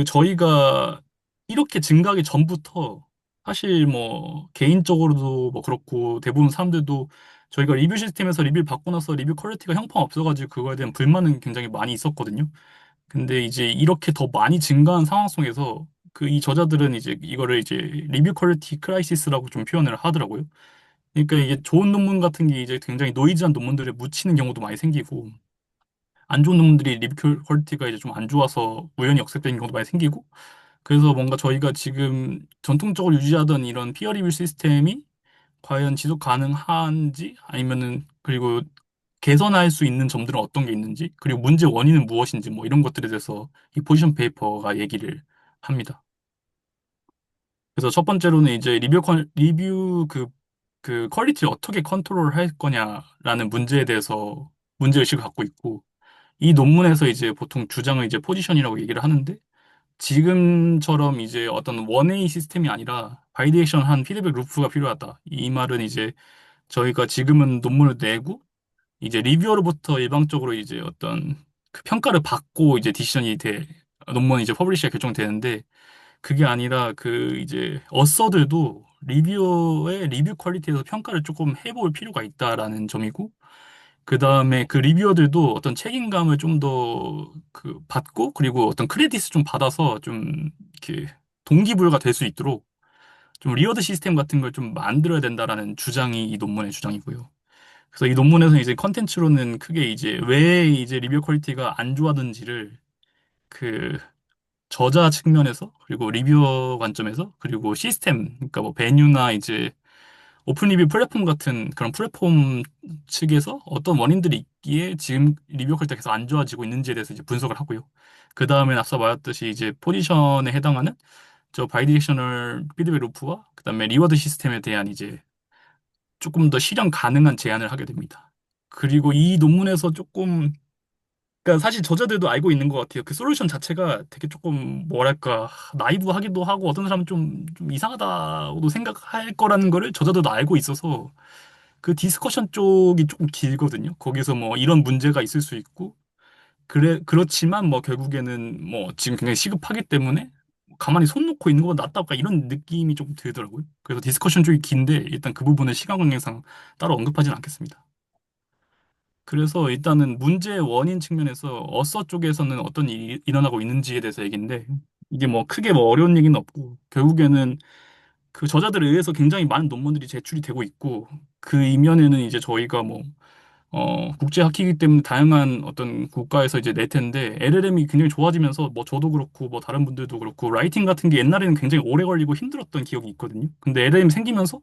저희가 이렇게 증가하기 전부터 사실 뭐 개인적으로도 뭐 그렇고 대부분 사람들도 저희가 리뷰 시스템에서 리뷰를 받고 나서 리뷰 퀄리티가 형편없어가지고 그거에 대한 불만은 굉장히 많이 있었거든요. 근데 이제 이렇게 더 많이 증가한 상황 속에서 이 저자들은 이제 이거를 이제 리뷰 퀄리티 크라이시스라고 좀 표현을 하더라고요. 그러니까 이게 좋은 논문 같은 게 이제 굉장히 노이즈한 논문들에 묻히는 경우도 많이 생기고 안 좋은 논문들이 리뷰 퀄리티가 이제 좀 안 좋아서 우연히 역습되는 경우도 많이 생기고 그래서 뭔가 저희가 지금 전통적으로 유지하던 이런 피어 리뷰 시스템이 과연 지속 가능한지 아니면은 그리고 개선할 수 있는 점들은 어떤 게 있는지 그리고 문제 원인은 무엇인지 뭐 이런 것들에 대해서 이 포지션 페이퍼가 얘기를 합니다. 그래서 첫 번째로는 이제 리뷰 그 퀄리티를 어떻게 컨트롤 할 거냐라는 문제에 대해서 문제의식을 갖고 있고 이 논문에서 이제 보통 주장을 이제 포지션이라고 얘기를 하는데 지금처럼 이제 어떤 원웨이 시스템이 아니라 바이디렉션 한 피드백 루프가 필요하다. 이 말은 이제 저희가 지금은 논문을 내고 이제 리뷰어로부터 일방적으로 이제 어떤 그 평가를 받고 이제 논문이 이제 퍼블리시가 결정되는데 그게 아니라 이제 어서들도 리뷰어의 리뷰 퀄리티에서 평가를 조금 해볼 필요가 있다라는 점이고 그 다음에 그 리뷰어들도 어떤 책임감을 좀 더 받고 그리고 어떤 크레딧을 좀 받아서 좀 이렇게 동기부여가 될 수 있도록 좀 리워드 시스템 같은 걸 좀 만들어야 된다라는 주장이 이 논문의 주장이고요. 그래서 이 논문에서 이제 컨텐츠로는 크게 이제 왜 이제 리뷰어 퀄리티가 안 좋아든지를 그 저자 측면에서 그리고 리뷰어 관점에서 그리고 시스템 그러니까 뭐 베뉴나 이제 오픈 리뷰 플랫폼 같은 그런 플랫폼 측에서 어떤 원인들이 있기에 지금 리뷰어 퀄리티가 계속 안 좋아지고 있는지에 대해서 이제 분석을 하고요. 그 다음에 앞서 말했듯이 이제 포지션에 해당하는 저 바이디렉셔널 피드백 루프와 그다음에 리워드 시스템에 대한 이제 조금 더 실현 가능한 제안을 하게 됩니다. 그리고 이 논문에서 그러니까 사실 저자들도 알고 있는 것 같아요. 그 솔루션 자체가 되게 조금 뭐랄까 나이브하기도 하고 어떤 사람은 좀 이상하다고도 생각할 거라는 거를 저자들도 알고 있어서 그 디스커션 쪽이 조금 길거든요. 거기서 뭐 이런 문제가 있을 수 있고, 그렇지만 뭐 결국에는 뭐 지금 굉장히 시급하기 때문에 가만히 손 놓고 있는 것보다 낫다, 약간 이런 느낌이 좀 들더라고요. 그래서 디스커션 쪽이 긴데 일단 그 부분은 시간 관계상 따로 언급하진 않겠습니다. 그래서 일단은 문제의 원인 측면에서 어서 쪽에서는 어떤 일이 일어나고 있는지에 대해서 얘기인데, 이게 뭐 크게 뭐 어려운 얘기는 없고 결국에는 그 저자들에 의해서 굉장히 많은 논문들이 제출이 되고 있고, 그 이면에는 이제 저희가 뭐 국제 학회이기 때문에 다양한 어떤 국가에서 이제 낼 텐데, LLM이 굉장히 좋아지면서 뭐 저도 그렇고 뭐 다른 분들도 그렇고 라이팅 같은 게 옛날에는 굉장히 오래 걸리고 힘들었던 기억이 있거든요. 근데 LLM 생기면서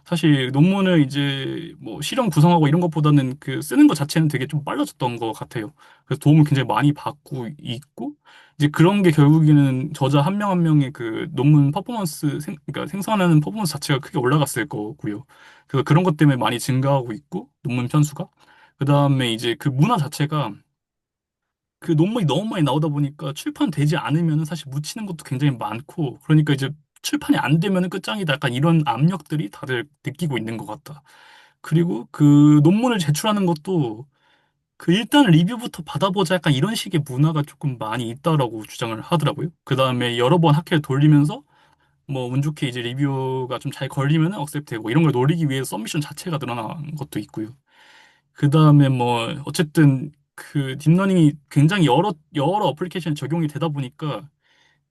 사실 논문을 이제 뭐 실험 구성하고 이런 것보다는 그 쓰는 것 자체는 되게 좀 빨라졌던 것 같아요. 그래서 도움을 굉장히 많이 받고 있고, 이제 그런 게 결국에는 저자 한 명 한 명의 그 논문 퍼포먼스 그러니까 생산하는 퍼포먼스 자체가 크게 올라갔을 거고요. 그래서 그런 것 때문에 많이 증가하고 있고, 논문 편수가. 그다음에 이제 그 문화 자체가 그 논문이 너무 많이 나오다 보니까 출판되지 않으면 사실 묻히는 것도 굉장히 많고, 그러니까 이제 출판이 안 되면 끝장이다, 약간 이런 압력들이 다들 느끼고 있는 것 같다. 그리고 그 논문을 제출하는 것도 그 일단 리뷰부터 받아보자, 약간 이런 식의 문화가 조금 많이 있다라고 주장을 하더라고요. 그다음에 여러 번 학회를 돌리면서 뭐 운 좋게 이제 리뷰가 좀 잘 걸리면 억셉트 되고, 이런 걸 노리기 위해서 서미션 자체가 늘어난 것도 있고요. 그 다음에 뭐 어쨌든 그 딥러닝이 굉장히 여러 어플리케이션에 적용이 되다 보니까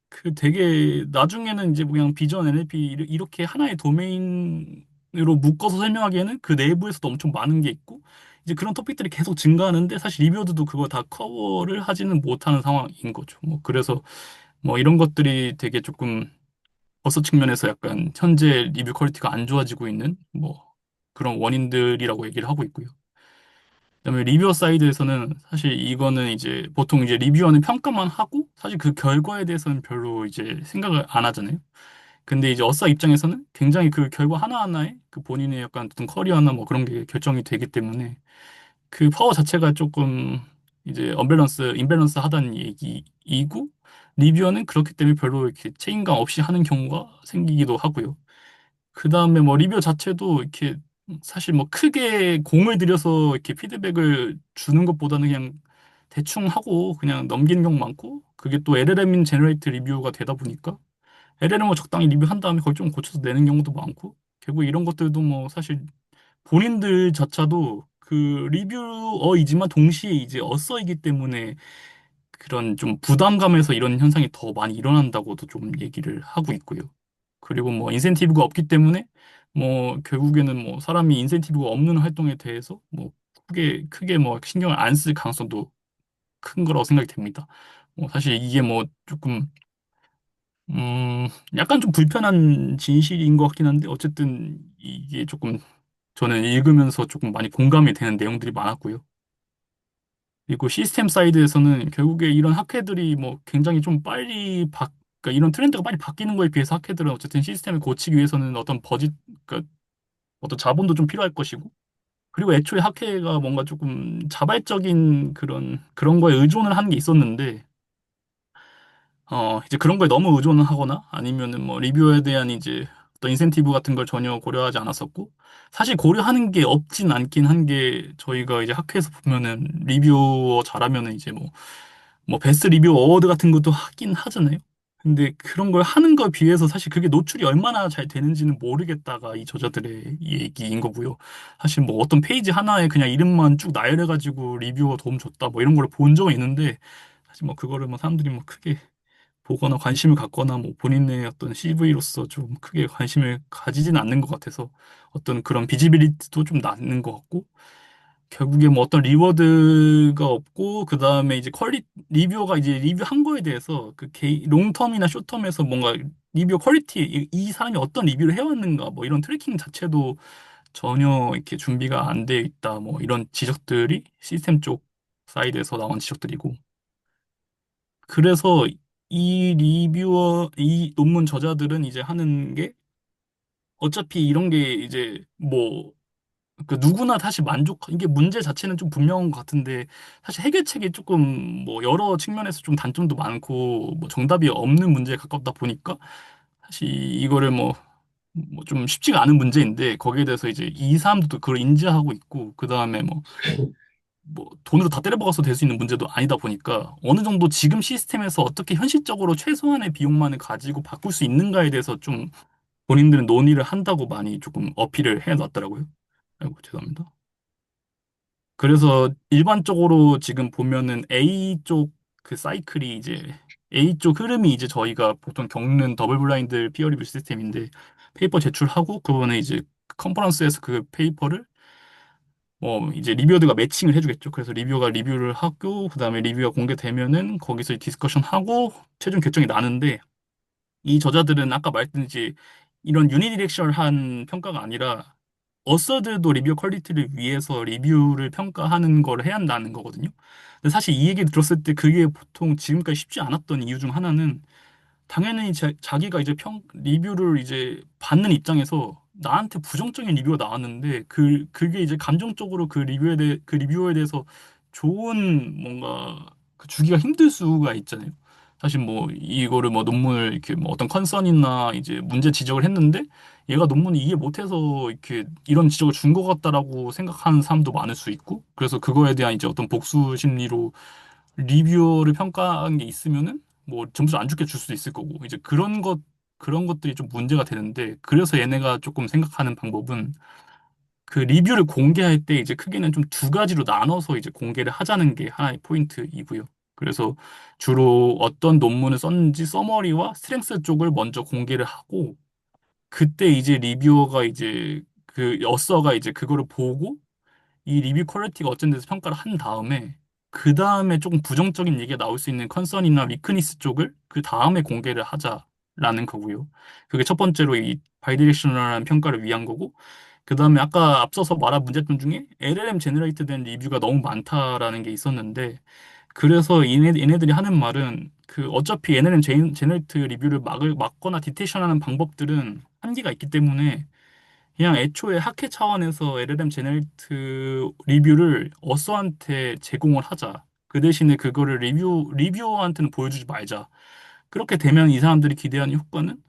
그 되게 나중에는 이제 뭐 그냥 비전 NLP 이렇게 하나의 도메인으로 묶어서 설명하기에는 그 내부에서도 엄청 많은 게 있고, 이제 그런 토픽들이 계속 증가하는데 사실 리뷰어들도 그거 다 커버를 하지는 못하는 상황인 거죠. 뭐 그래서 뭐 이런 것들이 되게 조금 버스 측면에서 약간 현재 리뷰 퀄리티가 안 좋아지고 있는 뭐 그런 원인들이라고 얘기를 하고 있고요. 그다음에 리뷰어 사이드에서는 사실 이거는 이제 보통 이제 리뷰어는 평가만 하고 사실 그 결과에 대해서는 별로 이제 생각을 안 하잖아요. 근데 이제 어싸 입장에서는 굉장히 그 결과 하나하나에 그 본인의 약간 어떤 커리어나 뭐 그런 게 결정이 되기 때문에 그 파워 자체가 조금 이제 임밸런스 하다는 얘기이고, 리뷰어는 그렇기 때문에 별로 이렇게 책임감 없이 하는 경우가 생기기도 하고요. 그 다음에 뭐 리뷰 자체도 이렇게 사실 뭐 크게 공을 들여서 이렇게 피드백을 주는 것보다는 그냥 대충 하고 그냥 넘기는 경우 많고, 그게 또 LLM인 제너레이트 리뷰가 되다 보니까 LLM을 적당히 리뷰한 다음에 그걸 좀 고쳐서 내는 경우도 많고, 결국 이런 것들도 뭐 사실 본인들 자체도 그 리뷰어이지만 동시에 이제 어서이기 때문에 그런 좀 부담감에서 이런 현상이 더 많이 일어난다고도 좀 얘기를 하고 있고요. 그리고 뭐 인센티브가 없기 때문에 뭐 결국에는 뭐 사람이 인센티브가 없는 활동에 대해서 뭐 크게 뭐 신경을 안 쓸 가능성도 큰 거라고 생각이 됩니다. 뭐 사실 이게 뭐 조금 약간 좀 불편한 진실인 것 같긴 한데, 어쨌든 이게 조금 저는 읽으면서 조금 많이 공감이 되는 내용들이 많았고요. 그리고 시스템 사이드에서는 결국에 이런 학회들이 뭐 굉장히 좀 그러니까 이런 트렌드가 빨리 바뀌는 거에 비해서 학회들은 어쨌든 시스템을 고치기 위해서는 어떤 그러니까 어떤 자본도 좀 필요할 것이고, 그리고 애초에 학회가 뭔가 조금 자발적인 그런 거에 의존을 하는 게 있었는데, 이제 그런 거에 너무 의존을 하거나 아니면은 뭐 리뷰어에 대한 이제 어떤 인센티브 같은 걸 전혀 고려하지 않았었고, 사실 고려하는 게 없진 않긴 한 게, 저희가 이제 학회에서 보면은 리뷰어 잘하면은 이제 뭐 베스트 리뷰 어워드 같은 것도 하긴 하잖아요. 근데 그런 걸 하는 거에 비해서 사실 그게 노출이 얼마나 잘 되는지는 모르겠다가 이 저자들의 얘기인 거고요. 사실 뭐 어떤 페이지 하나에 그냥 이름만 쭉 나열해가지고 리뷰어 도움 줬다 뭐 이런 걸 본 적은 있는데, 사실 뭐 그거를 뭐 사람들이 뭐 크게 보거나 관심을 갖거나 뭐 본인의 어떤 CV로서 좀 크게 관심을 가지지는 않는 것 같아서 어떤 그런 비지빌리티도 좀 낮는 것 같고, 결국에 뭐 어떤 리워드가 없고, 그 다음에 이제 리뷰어가 이제 리뷰한 거에 대해서 그 롱텀이나 숏텀에서 뭔가 리뷰어 퀄리티, 이 사람이 어떤 리뷰를 해왔는가 뭐 이런 트래킹 자체도 전혀 이렇게 준비가 안 되어 있다, 뭐 이런 지적들이 시스템 쪽 사이드에서 나온 지적들이고, 그래서 이 논문 저자들은 이제 하는 게, 어차피 이런 게 이제 뭐 그 누구나 사실 이게 문제 자체는 좀 분명한 것 같은데, 사실 해결책이 조금 뭐 여러 측면에서 좀 단점도 많고 뭐 정답이 없는 문제에 가깝다 보니까 사실 이거를 뭐 뭐 좀 쉽지가 않은 문제인데 거기에 대해서 이제 이 사람들도 그걸 인지하고 있고 그 다음에 뭐 돈으로 다 때려박아서 될 수 있는 문제도 아니다 보니까 어느 정도 지금 시스템에서 어떻게 현실적으로 최소한의 비용만을 가지고 바꿀 수 있는가에 대해서 좀 본인들은 논의를 한다고 많이 조금 어필을 해놨더라고요. 아이고 죄송합니다. 그래서 일반적으로 지금 보면은 A 쪽 그 사이클이 이제 A 쪽 흐름이 이제 저희가 보통 겪는 더블 블라인드 피어 리뷰 시스템인데 페이퍼 제출하고 그거는 이제 컨퍼런스에서 그 페이퍼를 이제 리뷰어드가 매칭을 해주겠죠. 그래서 리뷰어가 리뷰를 하고 그다음에 리뷰가 공개되면은 거기서 디스커션하고 최종 결정이 나는데 이 저자들은 아까 말했듯이 이런 유니디렉셔널한 평가가 아니라 어서드도 리뷰 퀄리티를 위해서 리뷰를 평가하는 걸 해야 한다는 거거든요. 근데 사실 이 얘기 들었을 때 그게 보통 지금까지 쉽지 않았던 이유 중 하나는 당연히 자기가 이제 리뷰를 이제 받는 입장에서 나한테 부정적인 리뷰가 나왔는데 그게 이제 감정적으로 그 리뷰어에 대해서 좋은 뭔가 주기가 힘들 수가 있잖아요. 사실 뭐 이거를 뭐 논문을 이렇게 뭐 어떤 컨선이나 이제 문제 지적을 했는데 얘가 논문을 이해 못해서 이렇게 이런 지적을 준 것 같다라고 생각하는 사람도 많을 수 있고 그래서 그거에 대한 이제 어떤 복수 심리로 리뷰어를 평가한 게 있으면은 뭐 점수를 안 좋게 줄 수도 있을 거고 이제 그런 것들이 좀 문제가 되는데 그래서 얘네가 조금 생각하는 방법은 그 리뷰를 공개할 때 이제 크게는 좀 두 가지로 나눠서 이제 공개를 하자는 게 하나의 포인트이고요. 그래서 주로 어떤 논문을 썼는지 서머리와 스트렝스 쪽을 먼저 공개를 하고 그때 이제 리뷰어가 이제 그 어서가 이제 그거를 보고 이 리뷰 퀄리티가 어쩐 데서 평가를 한 다음에 그 다음에 조금 부정적인 얘기가 나올 수 있는 컨선이나 위크니스 쪽을 그 다음에 공개를 하자라는 거고요. 그게 첫 번째로 이 바이디렉셔널한 평가를 위한 거고 그 다음에 아까 앞서서 말한 문제점 중에 LLM 제너레이트 된 리뷰가 너무 많다라는 게 있었는데 그래서 얘네들이 하는 말은 그 어차피 LLM 제너레이트 리뷰를 막거나 디텍션하는 방법들은 한계가 있기 때문에 그냥 애초에 학회 차원에서 LLM 제너레이트 리뷰를 어서한테 제공을 하자. 그 대신에 그거를 리뷰어한테는 보여주지 말자. 그렇게 되면 이 사람들이 기대하는 효과는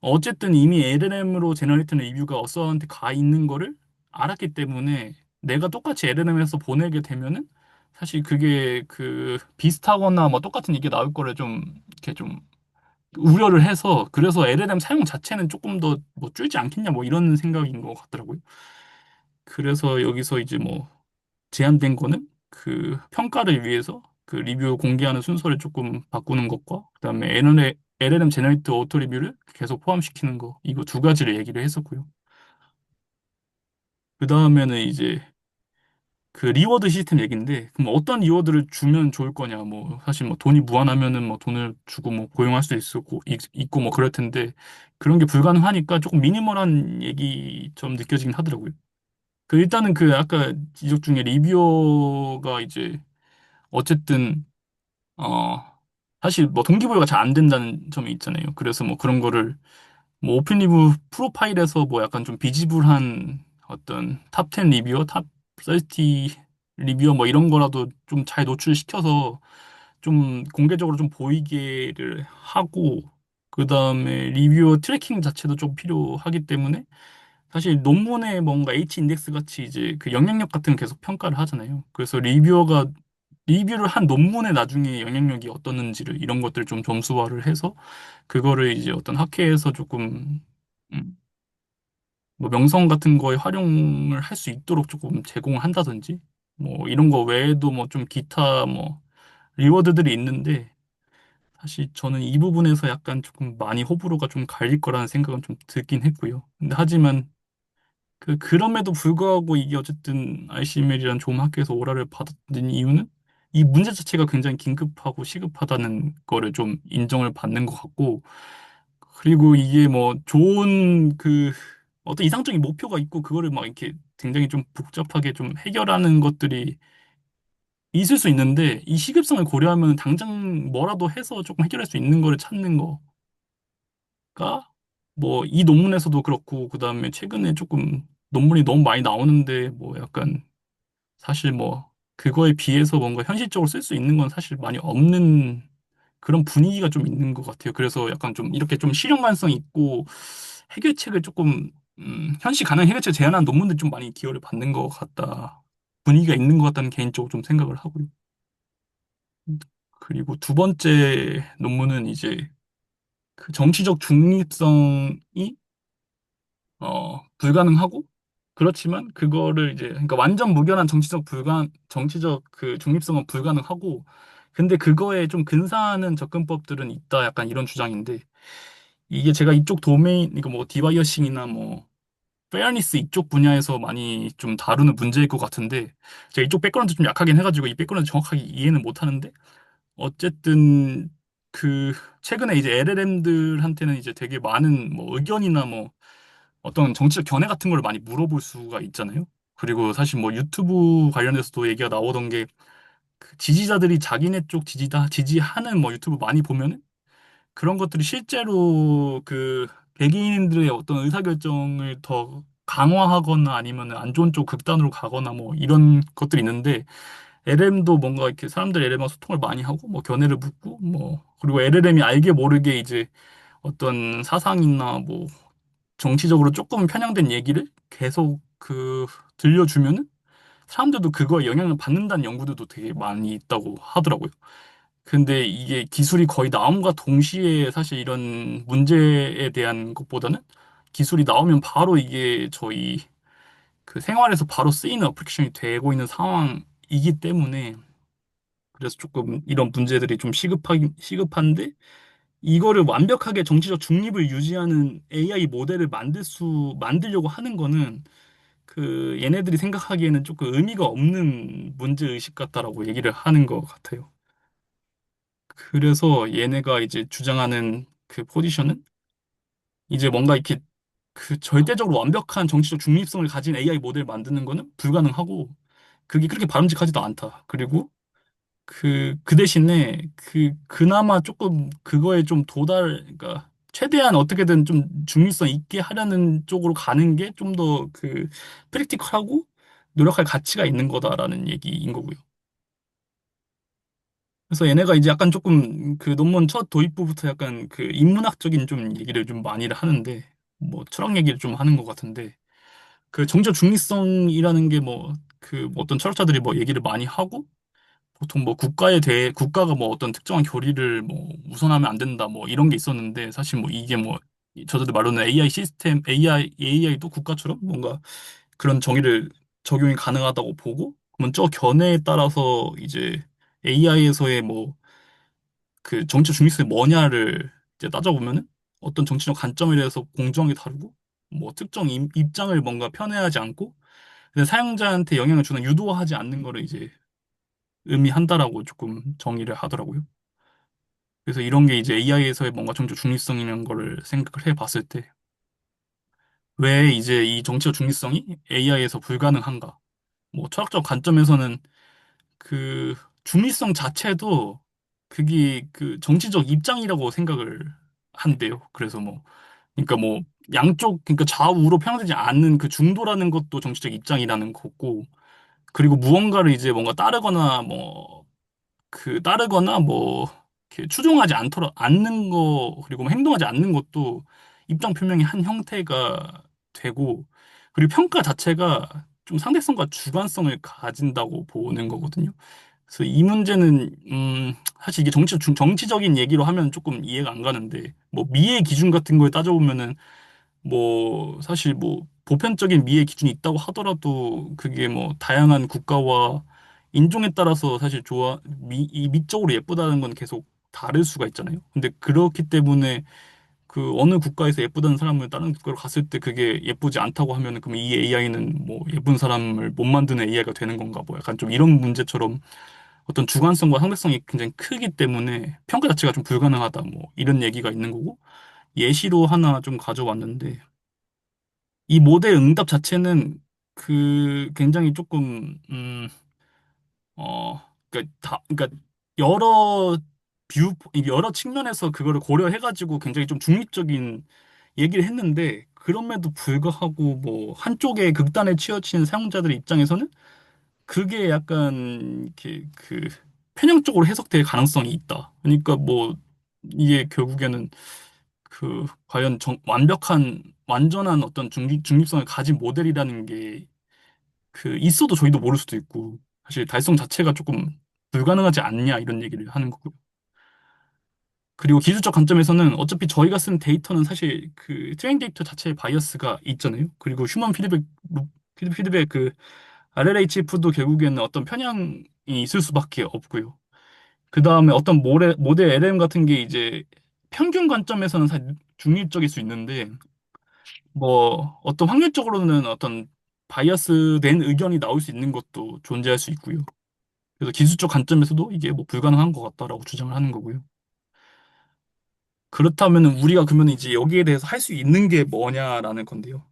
어쨌든 이미 LLM으로 제너레이트는 리뷰가 어서한테 가 있는 거를 알았기 때문에 내가 똑같이 LLM에서 보내게 되면은 사실 그게 그 비슷하거나 뭐 똑같은 얘기 나올 거를 좀 이렇게 좀 우려를 해서 그래서 LLM 사용 자체는 조금 더 뭐 줄지 않겠냐 뭐 이런 생각인 것 같더라고요. 그래서 여기서 이제 뭐 제한된 거는 그 평가를 위해서 그 리뷰 공개하는 순서를 조금 바꾸는 것과 그다음에 LLM 제너레이트 오토 리뷰를 계속 포함시키는 거 이거 두 가지를 얘기를 했었고요. 그 다음에는 이제 그 리워드 시스템 얘기인데 그럼 어떤 리워드를 주면 좋을 거냐 뭐 사실 뭐 돈이 무한하면은 뭐 돈을 주고 뭐 고용할 수 있고 뭐 그럴 텐데 그런 게 불가능하니까 조금 미니멀한 얘기처럼 느껴지긴 하더라고요. 그 일단은 그 아까 지적 중에 리뷰어가 이제 어쨌든 어 사실 뭐 동기부여가 잘 안 된다는 점이 있잖아요. 그래서 뭐 그런 거를 뭐 오픈 리뷰 프로파일에서 뭐 약간 좀 비지불한 어떤 탑 10 리뷰어, 탑 30 리뷰어 뭐 이런 거라도 좀 잘 노출시켜서 좀 공개적으로 좀 보이게를 하고 그다음에 리뷰어 트래킹 자체도 좀 필요하기 때문에 사실 논문에 뭔가 H 인덱스 같이 이제 그 영향력 같은 거 계속 평가를 하잖아요. 그래서 리뷰어가 리뷰를 한 논문의 나중에 영향력이 어떻는지를 이런 것들 좀 점수화를 해서 그거를 이제 어떤 학회에서 조금 음, 뭐 명성 같은 거에 활용을 할 수 있도록 조금 제공을 한다든지 뭐 이런 거 외에도 뭐 좀 기타 뭐 리워드들이 있는데 사실 저는 이 부분에서 약간 조금 많이 호불호가 좀 갈릴 거라는 생각은 좀 들긴 했고요. 근데 하지만 그럼에도 불구하고 이게 어쨌든 ICML이라는 좋은 학교에서 오라를 받았던 이유는 이 문제 자체가 굉장히 긴급하고 시급하다는 거를 좀 인정을 받는 것 같고, 그리고 이게 뭐 좋은 어떤 이상적인 목표가 있고, 그거를 막 이렇게 굉장히 좀 복잡하게 좀 해결하는 것들이 있을 수 있는데, 이 시급성을 고려하면 당장 뭐라도 해서 조금 해결할 수 있는 거를 찾는 거가 뭐 이 논문에서도 그렇고, 그 다음에 최근에 조금 논문이 너무 많이 나오는데, 뭐 약간 사실 뭐 그거에 비해서 뭔가 현실적으로 쓸 수 있는 건 사실 많이 없는 그런 분위기가 좀 있는 것 같아요. 그래서 약간 좀 이렇게 좀 실용가능성 있고 해결책을 조금 현실 가능 해결책 제안한 논문들 좀 많이 기여를 받는 것 같다. 분위기가 있는 것 같다는 개인적으로 좀 생각을 하고요. 그리고 두 번째 논문은 이제 그 정치적 중립성이 불가능하고 그렇지만 그거를 이제 그러니까 완전 무결한 정치적 그 중립성은 불가능하고 근데 그거에 좀 근사하는 접근법들은 있다 약간 이런 주장인데 이게 제가 이쪽 도메인 이거 뭐 디바이어싱이나 뭐 페어니스 이쪽 분야에서 많이 좀 다루는 문제일 것 같은데 제가 이쪽 백그라운드 좀 약하긴 해가지고 이 백그라운드 정확하게 이해는 못 하는데 어쨌든 그 최근에 이제 LLM들한테는 이제 되게 많은 뭐 의견이나 뭐 어떤 정치적 견해 같은 걸 많이 물어볼 수가 있잖아요. 그리고 사실 뭐 유튜브 관련해서도 얘기가 나오던 게 그 지지자들이 자기네 쪽 지지하는 뭐 유튜브 많이 보면은 그런 것들이 실제로 그 개개인들의 어떤 의사결정을 더 강화하거나 아니면 안 좋은 쪽 극단으로 가거나 뭐 이런 것들이 있는데 LM도 뭔가 이렇게 사람들 LM과 소통을 많이 하고 뭐 견해를 묻고 뭐 그리고 LLM이 알게 모르게 이제 어떤 사상이나 뭐 정치적으로 조금 편향된 얘기를 계속 그 들려주면은 사람들도 그거에 영향을 받는다는 연구들도 되게 많이 있다고 하더라고요. 근데 이게 기술이 거의 나옴과 동시에 사실 이런 문제에 대한 것보다는 기술이 나오면 바로 이게 저희 그 생활에서 바로 쓰이는 어플리케이션이 되고 있는 상황이기 때문에 그래서 조금 이런 문제들이 좀 시급한데 이거를 완벽하게 정치적 중립을 유지하는 AI 모델을 만들려고 하는 거는 그 얘네들이 생각하기에는 조금 의미가 없는 문제의식 같다라고 얘기를 하는 것 같아요. 그래서 얘네가 이제 주장하는 그 포지션은 이제 뭔가 이렇게 그 절대적으로 완벽한 정치적 중립성을 가진 AI 모델을 만드는 거는 불가능하고 그게 그렇게 바람직하지도 않다. 그리고 그 대신에 그나마 조금 그거에 좀 그러니까 최대한 어떻게든 좀 중립성 있게 하려는 쪽으로 가는 게 좀 더 그 프랙티컬하고 노력할 가치가 있는 거다라는 얘기인 거고요. 그래서 얘네가 이제 약간 조금 그 논문 첫 도입부부터 약간 그 인문학적인 좀 얘기를 좀 많이를 하는데 뭐 철학 얘기를 좀 하는 것 같은데 그 정치적 중립성이라는 게 뭐 그 어떤 철학자들이 뭐 얘기를 많이 하고 보통 뭐 국가에 대해 국가가 뭐 어떤 특정한 교리를 뭐 우선하면 안 된다 뭐 이런 게 있었는데 사실 뭐 이게 뭐 저자들 말로는 AI 시스템 AI도 국가처럼 뭔가 그런 정의를 적용이 가능하다고 보고 그러면 저 견해에 따라서 이제 AI에서의 뭐 그 정치 중립성이 뭐냐를 이제 따져보면은 어떤 정치적 관점에 대해서 공정하게 다루고 뭐 특정 입장을 뭔가 편애하지 않고 근데 사용자한테 영향을 주는 유도하지 않는 거를 이제 의미한다라고 조금 정의를 하더라고요. 그래서 이런 게 이제 AI에서의 뭔가 정치 중립성이라는 거를 생각을 해 봤을 때 왜 이제 이 정치적 중립성이 AI에서 불가능한가? 뭐 철학적 관점에서는 그 중립성 자체도 그게 그 정치적 입장이라고 생각을 한대요. 그래서 뭐 그러니까 뭐 양쪽 그러니까 좌우로 편향되지 않는 그 중도라는 것도 정치적 입장이라는 거고 그리고 무언가를 이제 뭔가 따르거나 뭐 이렇게 추종하지 않는 거 그리고 뭐 행동하지 않는 것도 입장 표명의 한 형태가 되고 그리고 평가 자체가 좀 상대성과 주관성을 가진다고 보는 거거든요. 그래서 이 문제는 사실 이게 정치적인 얘기로 하면 조금 이해가 안 가는데 뭐 미의 기준 같은 거에 따져보면은 뭐 사실 뭐 보편적인 미의 기준이 있다고 하더라도 그게 뭐 다양한 국가와 인종에 따라서 사실 이 미적으로 예쁘다는 건 계속 다를 수가 있잖아요. 근데 그렇기 때문에 그 어느 국가에서 예쁘다는 사람을 다른 국가로 갔을 때 그게 예쁘지 않다고 하면은 그럼 이 AI는 뭐 예쁜 사람을 못 만드는 AI가 되는 건가 뭐 약간 좀 이런 문제처럼 어떤 주관성과 상대성이 굉장히 크기 때문에 평가 자체가 좀 불가능하다 뭐 이런 얘기가 있는 거고 예시로 하나 좀 가져왔는데 이 모델 응답 자체는 그 굉장히 조금 그러니까 여러 여러 측면에서 그거를 고려해가지고 굉장히 좀 중립적인 얘기를 했는데 그럼에도 불구하고 뭐 한쪽의 극단에 치우친 사용자들의 입장에서는 그게 약간 이렇게 그 편향적으로 해석될 가능성이 있다. 그러니까 뭐 이게 결국에는 과연 완벽한 완전한 어떤 중립성을 가진 모델이라는 게 있어도 저희도 모를 수도 있고 사실 달성 자체가 조금 불가능하지 않냐 이런 얘기를 하는 거고요. 그리고 기술적 관점에서는 어차피 저희가 쓴 데이터는 사실 트레인 데이터 자체에 바이어스가 있잖아요. 그리고 휴먼 피드백 RLHF도 결국에는 어떤 편향이 있을 수밖에 없고요. 그 다음에 어떤 모델 LM 같은 게 이제 평균 관점에서는 사실 중립적일 수 있는데 뭐 어떤 확률적으로는 어떤 바이어스 된 의견이 나올 수 있는 것도 존재할 수 있고요. 그래서 기술적 관점에서도 이게 뭐 불가능한 것 같다라고 주장을 하는 거고요. 그렇다면 우리가 그러면 이제 여기에 대해서 할 수 있는 게 뭐냐라는 건데요.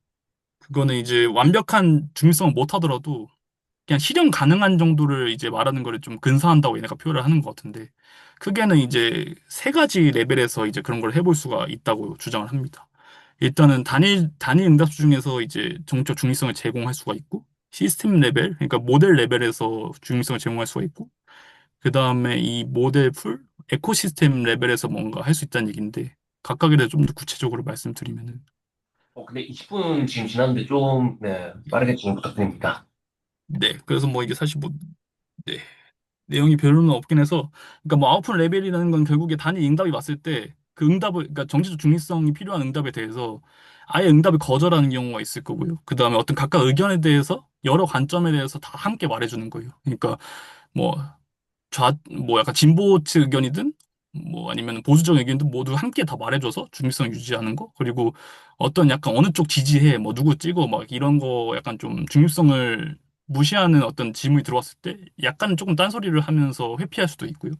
그거는 이제 완벽한 중립성을 못 하더라도 그냥 실현 가능한 정도를 이제 말하는 거를 좀 근사한다고 얘네가 표현을 하는 것 같은데 크게는 이제 세 가지 레벨에서 이제 그런 걸 해볼 수가 있다고 주장을 합니다. 일단은 단일 응답수 중에서 이제 정적 중립성을 제공할 수가 있고 시스템 레벨, 그러니까 모델 레벨에서 중립성을 제공할 수가 있고 그 다음에 이 모델 풀, 에코시스템 레벨에서 뭔가 할 수 있다는 얘기인데 각각에 대해서 좀 더 구체적으로 말씀드리면은 근데 20분 지금 지났는데 좀, 네, 빠르게 진행 부탁드립니다. 네, 그래서 뭐 이게 사실 뭐 네, 내용이 별로는 없긴 해서 그러니까 뭐 아웃풋 레벨이라는 건 결국에 단위 응답이 왔을 때 그 응답을 그러니까 정치적 중립성이 필요한 응답에 대해서 아예 응답을 거절하는 경우가 있을 거고요. 그 다음에 어떤 각각 의견에 대해서 여러 관점에 대해서 다 함께 말해주는 거예요. 그러니까 뭐 뭐 약간 진보 측 의견이든 뭐 아니면 보수적 의견이든 모두 함께 다 말해줘서 중립성 유지하는 거 그리고 어떤 약간 어느 쪽 지지해 뭐 누구 찍어 막 이런 거 약간 좀 중립성을 무시하는 어떤 질문이 들어왔을 때 약간 조금 딴소리를 하면서 회피할 수도 있고요.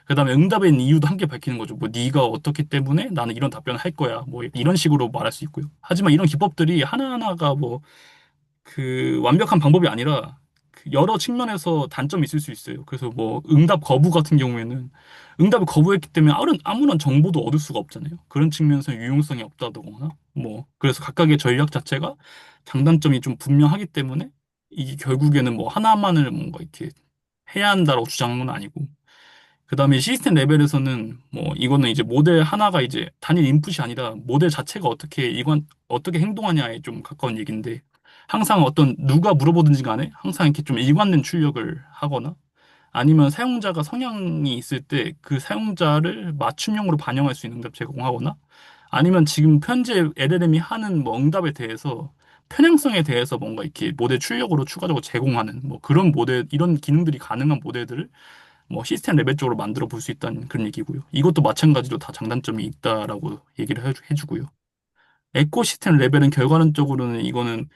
그다음에 응답에 있는 이유도 함께 밝히는 거죠. 뭐 네가 어떻기 때문에 나는 이런 답변을 할 거야. 뭐 이런 식으로 말할 수 있고요. 하지만 이런 기법들이 하나하나가 뭐 완벽한 방법이 아니라 여러 측면에서 단점이 있을 수 있어요. 그래서 뭐 응답 거부 같은 경우에는 응답을 거부했기 때문에 아무런 정보도 얻을 수가 없잖아요. 그런 측면에서 유용성이 없다거나 뭐 그래서 각각의 전략 자체가 장단점이 좀 분명하기 때문에 이게 결국에는 뭐 하나만을 뭔가 이렇게 해야 한다고 주장한 건 아니고 그다음에 시스템 레벨에서는 뭐 이거는 이제 모델 하나가 이제 단일 인풋이 아니라 모델 자체가 이건 어떻게 행동하냐에 좀 가까운 얘기인데 항상 어떤 누가 물어보든지 간에 항상 이렇게 좀 일관된 출력을 하거나 아니면 사용자가 성향이 있을 때 그 사용자를 맞춤형으로 반영할 수 있는 응답 제공하거나 아니면 지금 현재 LLM이 하는 뭐 응답에 대해서 편향성에 대해서 뭔가 이렇게 모델 출력으로 추가적으로 제공하는 뭐 그런 모델 이런 기능들이 가능한 모델들을 뭐 시스템 레벨 쪽으로 만들어 볼 수 있다는 그런 얘기고요. 이것도 마찬가지로 다 장단점이 있다라고 얘기를 해주고요. 에코시스템 레벨은 결과론적으로는 이거는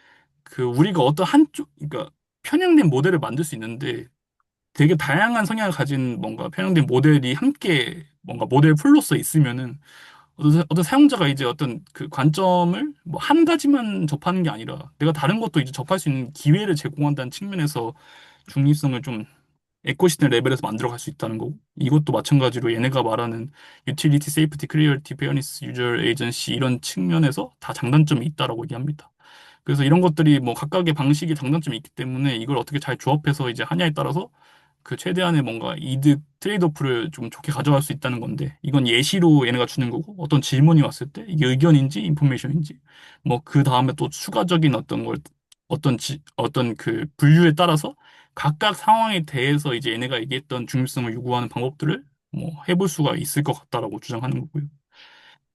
우리가 어떤 한쪽, 그러니까 편향된 모델을 만들 수 있는데 되게 다양한 성향을 가진 뭔가 편향된 모델이 함께 뭔가 모델 풀로서 있으면은 어떤 사용자가 이제 어떤 관점을 뭐 한 가지만 접하는 게 아니라 내가 다른 것도 이제 접할 수 있는 기회를 제공한다는 측면에서 중립성을 좀 에코시스템 레벨에서 만들어 갈 수 있다는 거고 이것도 마찬가지로 얘네가 말하는 유틸리티, 세이프티, 클리어리티, 페어니스, 유저 에이전시 이런 측면에서 다 장단점이 있다라고 얘기합니다. 그래서 이런 것들이 뭐 각각의 방식이 장단점이 있기 때문에 이걸 어떻게 잘 조합해서 이제 하냐에 따라서 최대한의 뭔가 이득 트레이드오프를 좀 좋게 가져갈 수 있다는 건데 이건 예시로 얘네가 주는 거고 어떤 질문이 왔을 때 이게 의견인지 인포메이션인지 뭐 그 다음에 또 추가적인 어떤 분류에 따라서 각각 상황에 대해서 이제 얘네가 얘기했던 중립성을 요구하는 방법들을 뭐 해볼 수가 있을 것 같다라고 주장하는 거고요.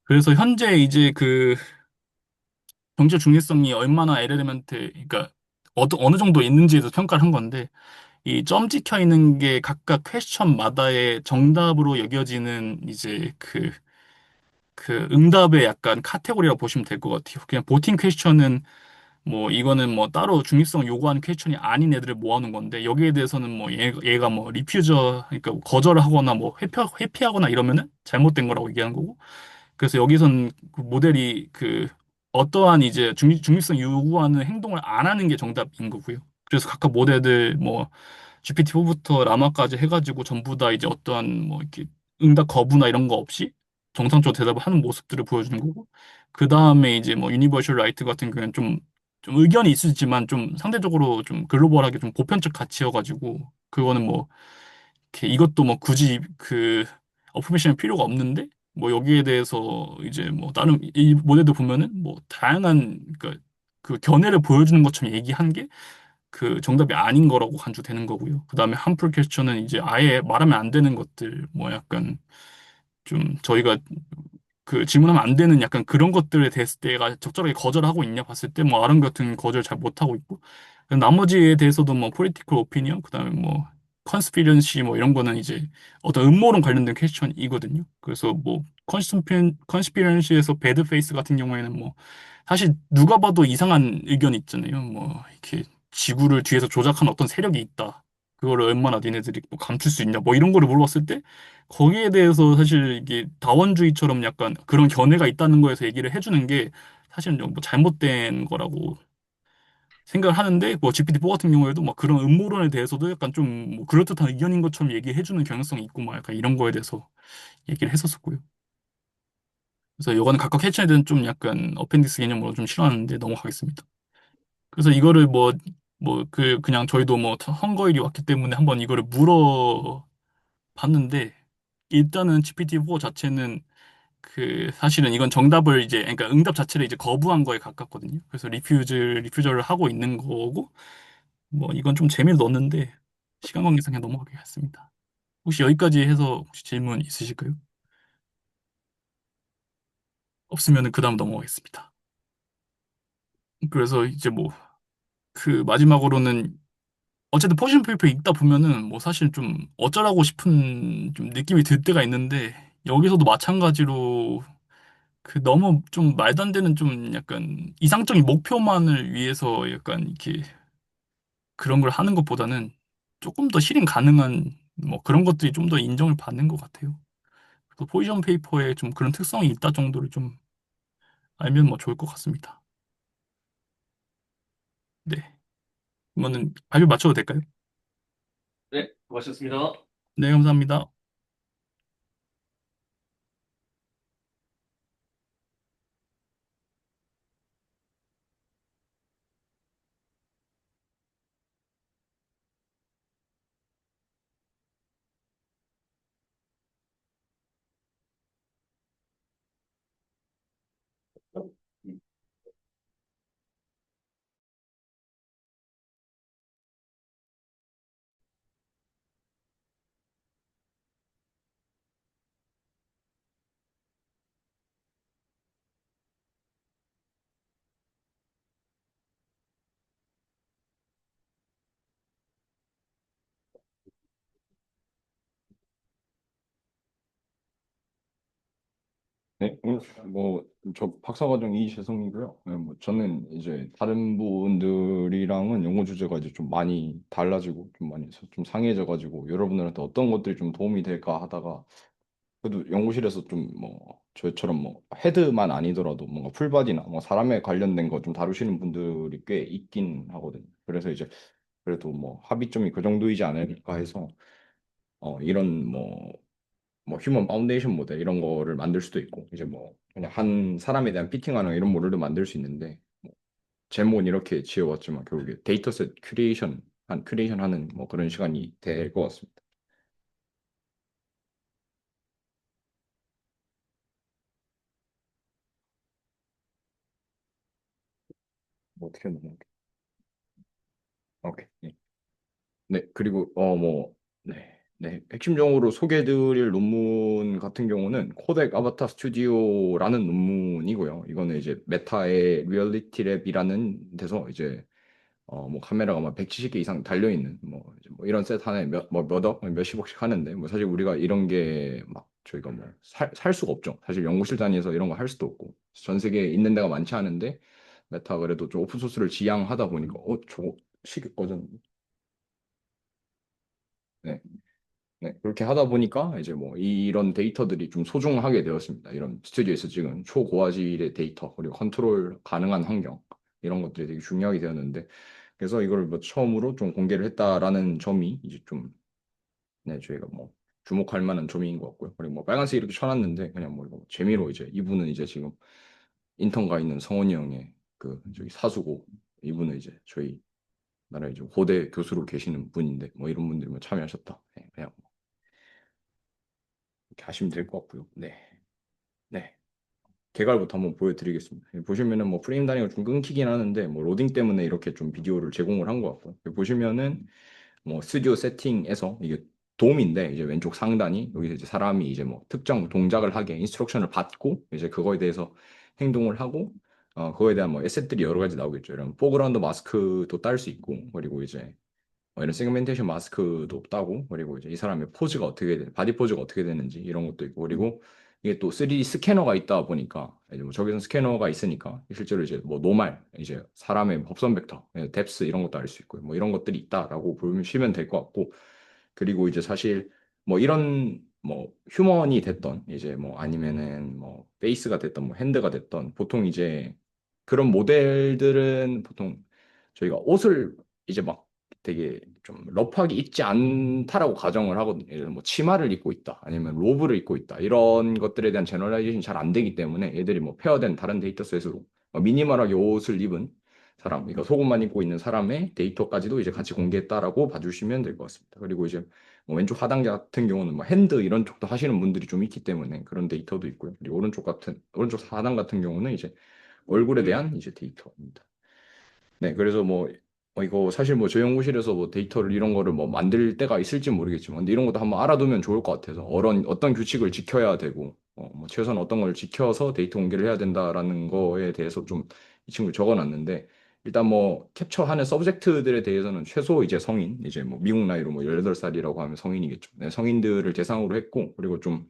그래서 현재 이제 정치 중립성이 얼마나 LLM한테 그러니까 어느 정도 있는지에 대해서 평가를 한 건데 이 점 찍혀 있는 게 각각 퀘스천마다의 정답으로 여겨지는 이제 응답의 약간 카테고리라고 보시면 될 것 같아요. 그냥 보팅 퀘스천은 뭐 이거는 뭐 따로 중립성 요구하는 퀘스천이 아닌 애들을 모아놓은 건데 여기에 대해서는 뭐 얘가 뭐 리퓨저 그러니까 거절을 하거나 뭐 회피하거나 이러면은 잘못된 거라고 얘기하는 거고 그래서 여기선 모델이 어떠한 이제 중립성 요구하는 행동을 안 하는 게 정답인 거고요. 그래서 각각 모델들 뭐 GPT-4부터 라마까지 해가지고 전부 다 이제 어떠한 뭐 이렇게 응답 거부나 이런 거 없이 정상적으로 대답을 하는 모습들을 보여주는 거고 그 다음에 이제 뭐 유니버셜 라이트 같은 경우에는 좀 의견이 있을지만 좀 상대적으로 좀 글로벌하게 좀 보편적 가치여가지고 그거는 뭐 이것도 뭐 굳이 어프리메이션이 필요가 없는데 뭐 여기에 대해서 이제 뭐 다른 이 모델도 보면은 뭐 다양한 그 견해를 보여주는 것처럼 얘기한 게 그 정답이 아닌 거라고 간주되는 거고요. 그다음에 함플 퀘스천은 이제 아예 말하면 안 되는 것들 뭐 약간 좀 저희가 그 질문하면 안 되는 약간 그런 것들에 대했을 때가 적절하게 거절하고 있냐 봤을 때 뭐 아름 같은 거절 잘 못하고 있고 나머지에 대해서도 뭐 political opinion 그다음에 뭐 conspiracy 뭐 이런 거는 이제 어떤 음모론 관련된 퀘스천이거든요. 그래서 뭐 conspiracy에서 bad face 같은 경우에는 뭐 사실 누가 봐도 이상한 의견이 있잖아요. 뭐 이렇게 지구를 뒤에서 조작한 어떤 세력이 있다. 그거를 얼마나 니네들이 뭐 감출 수 있냐 뭐 이런 거를 물어봤을 때 거기에 대해서 사실 이게 다원주의처럼 약간 그런 견해가 있다는 거에서 얘기를 해주는 게 사실은 좀뭐 잘못된 거라고 생각을 하는데 뭐 GPT-4 같은 경우에도 막 그런 음모론에 대해서도 약간 좀 뭐 그럴듯한 의견인 것처럼 얘기해주는 경향성이 있고 막 약간 이런 거에 대해서 얘기를 했었었고요. 그래서 요거는 각각 캐치에 대한 좀 약간 어펜디스 개념으로 좀 싫어하는데 넘어가겠습니다. 그래서 이거를 그냥 저희도 뭐 선거일이 왔기 때문에 한번 이거를 물어봤는데 일단은 GPT-4 자체는 그 사실은 이건 정답을 이제 그러니까 응답 자체를 이제 거부한 거에 가깝거든요. 그래서 리퓨저를 하고 있는 거고 뭐 이건 좀 재미를 넣었는데 시간 관계상 그냥 넘어가겠습니다. 혹시 여기까지 해서 혹시 질문 있으실까요? 없으면은 그다음 넘어가겠습니다. 그래서 이제 뭐 그 마지막으로는 어쨌든 포지션 페이퍼 읽다 보면은 뭐 사실 좀 어쩌라고 싶은 좀 느낌이 들 때가 있는데 여기서도 마찬가지로 그 너무 좀 말도 안 되는 좀 약간 이상적인 목표만을 위해서 약간 이렇게 그런 걸 하는 것보다는 조금 더 실행 가능한 뭐 그런 것들이 좀 더 인정을 받는 것 같아요. 그래서 포지션 페이퍼에 좀 그런 특성이 있다 정도를 좀 알면 뭐 좋을 것 같습니다. 네. 그러면은 발표 맞춰도 될까요? 네, 고맙습니다. 네, 감사합니다. 네, 저 박사과정 이재성이고요. 네, 뭐, 저는 이제 다른 분들이랑은 연구 주제가 이제 좀 많이 달라지고, 좀 상해져가지고, 여러분들한테 어떤 것들이 좀 도움이 될까 하다가, 그래도 연구실에서 좀 저희처럼 헤드만 아니더라도 뭔가 풀바디나 뭐 사람에 관련된 거 좀 다루시는 분들이 꽤 있긴 하거든요. 그래서 이제, 그래도 합의점이 그 정도이지 않을까 해서, 이런 휴먼 파운데이션 모델 이런 거를 만들 수도 있고 이제 그냥 한 사람에 대한 피팅하는 이런 모델도 만들 수 있는데 제목은 이렇게 지어봤지만 결국에 데이터셋 크리에이션 하는 그런 시간이 될 것 같습니다. 어떻게 넘어갈게? 오케이. 네. 네, 그리고 핵심적으로 소개해드릴 논문 같은 경우는 코덱 아바타 스튜디오라는 논문이고요. 이거는 이제 메타의 리얼리티 랩이라는 데서 이제 카메라가 막 170개 이상 달려있는 이제 이런 셋 하나에 몇억 몇십억씩 하는데 사실 우리가 이런 게 막 저희가 살 수가 없죠. 사실 연구실 단위에서 이런 거 할 수도 없고 전 세계에 있는 데가 많지 않은데 메타 그래도 좀 오픈 소스를 지향하다 보니까 저거 시계 꺼졌네. 네. 네, 그렇게 하다 보니까 이제 이런 데이터들이 좀 소중하게 되었습니다. 이런 스튜디오에서 찍은 초고화질의 데이터 그리고 컨트롤 가능한 환경 이런 것들이 되게 중요하게 되었는데 그래서 이걸 처음으로 좀 공개를 했다라는 점이 이제 좀 네, 저희가 주목할 만한 점인 것 같고요. 그리고 빨간색 이렇게 쳐놨는데 그냥 이거 재미로 이제 이분은 이제 지금 인턴 가 있는 성원이 형의 그 저기 사수고 이분은 이제 저희 나라 이제 고대 교수로 계시는 분인데 이런 분들이 참여하셨다. 네, 그냥 이렇게 하시면 될 것 같고요. 네. 네. 개괄부터 한번 보여드리겠습니다. 보시면은 뭐 프레임 단위가 좀 끊기긴 하는데 뭐 로딩 때문에 이렇게 좀 비디오를 제공을 한 것 같고 보시면은 뭐 스튜디오 세팅에서 이게 돔인데 이제 왼쪽 상단이 여기서 이제 사람이 이제 뭐 특정 동작을 하게 인스트럭션을 받고 이제 그거에 대해서 행동을 하고 그거에 대한 뭐 에셋들이 여러 가지 나오겠죠. 이런 포그라운드 마스크도 딸 수 있고 그리고 이제 뭐 이런 세그멘테이션 마스크도 따고 그리고 이제 이 사람의 포즈가 어떻게 바디 포즈가 어떻게 되는지 이런 것도 있고 그리고 이게 또 3D 스캐너가 있다 보니까 이제 뭐 저기서 스캐너가 있으니까 실제로 이제 뭐 노말 이제 사람의 법선 벡터, 뎁스 이런 것도 알 수 있고요. 뭐 이런 것들이 있다라고 보시면 될 것 같고 그리고 이제 사실 뭐 이런 뭐 휴먼이 됐던 이제 뭐 아니면은 뭐 페이스가 됐던 뭐 핸드가 됐던 보통 이제 그런 모델들은 보통 저희가 옷을 이제 막 되게 좀 러프하게 입지 않다라고 가정을 하거든요. 예를 들어 뭐 치마를 입고 있다, 아니면 로브를 입고 있다 이런 것들에 대한 제너럴라이제이션이 잘 안 되기 때문에 얘들이 뭐 페어된 다른 데이터셋으로 미니멀하게 옷을 입은 사람, 그러니까 속옷만 입고 있는 사람의 데이터까지도 이제 같이 공개했다라고 봐주시면 될 것 같습니다. 그리고 이제 뭐 왼쪽 하단계 같은 경우는 뭐 핸드 이런 쪽도 하시는 분들이 좀 있기 때문에 그런 데이터도 있고요. 그리고 오른쪽 하단 같은 경우는 이제 얼굴에 대한 이제 데이터입니다. 네, 그래서 뭐 이거 사실 뭐 저희 연구실에서 뭐 데이터를 이런 거를 뭐 만들 때가 있을지 모르겠지만 근데 이런 것도 한번 알아두면 좋을 것 같아서 어떤 규칙을 지켜야 되고 뭐 최소한 어떤 걸 지켜서 데이터 공개를 해야 된다라는 거에 대해서 좀 이 친구 적어놨는데 일단 뭐 캡처하는 서브젝트들에 대해서는 최소 이제 성인 이제 뭐 미국 나이로 뭐 18살이라고 하면 성인이겠죠. 네, 성인들을 대상으로 했고 그리고 좀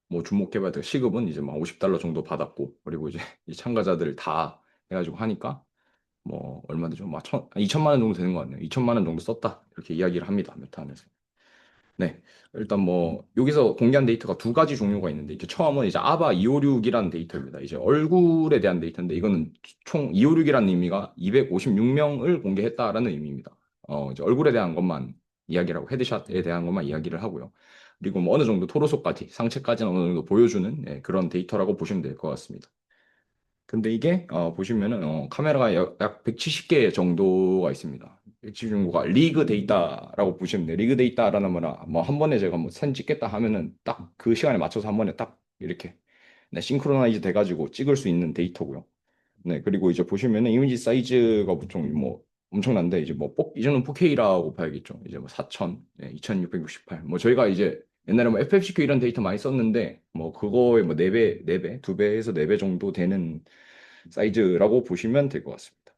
뭐 주목해봐야 될 시급은 이제 막 $50 정도 받았고 그리고 이제 이 참가자들 다 해가지고 하니까 뭐 얼마 되죠? 막 2천만 원 정도 되는 것 같네요. 2천만 원 정도 썼다 이렇게 이야기를 합니다. 메타하면서. 네, 일단 뭐 여기서 공개한 데이터가 두 가지 종류가 있는데 이제 처음은 이제 아바 256이라는 데이터입니다. 이제 얼굴에 대한 데이터인데 이거는 총 256이라는 의미가 256명을 공개했다라는 의미입니다. 이제 얼굴에 대한 것만 이야기를 하고 헤드샷에 대한 것만 이야기를 하고요. 그리고 뭐 어느 정도 토로소까지 상체까지는 어느 정도 보여주는 그런 데이터라고 보시면 될 것 같습니다. 근데 이게 보시면은 카메라가 약 170개 정도가 있습니다. 170개가 리그 데이터라고 보시면 돼요. 리그 데이터라는 거는 뭐 한 번에 제가 뭐 사진 찍겠다 하면은 딱 그 시간에 맞춰서 한 번에 딱 이렇게 네, 싱크로나이즈 돼가지고 찍을 수 있는 데이터고요. 네, 그리고 이제 보시면은 이미지 사이즈가 보통 뭐 엄청난데 이제 뭐 이제는 4K라고 봐야겠죠. 이제 뭐 4000, 2668. 뭐 저희가 이제 옛날에 뭐 FFCQ 이런 데이터 많이 썼는데 뭐 그거의 뭐 4배, 4배, 2배에서 4배 정도 되는 사이즈라고 보시면 될 것 같습니다.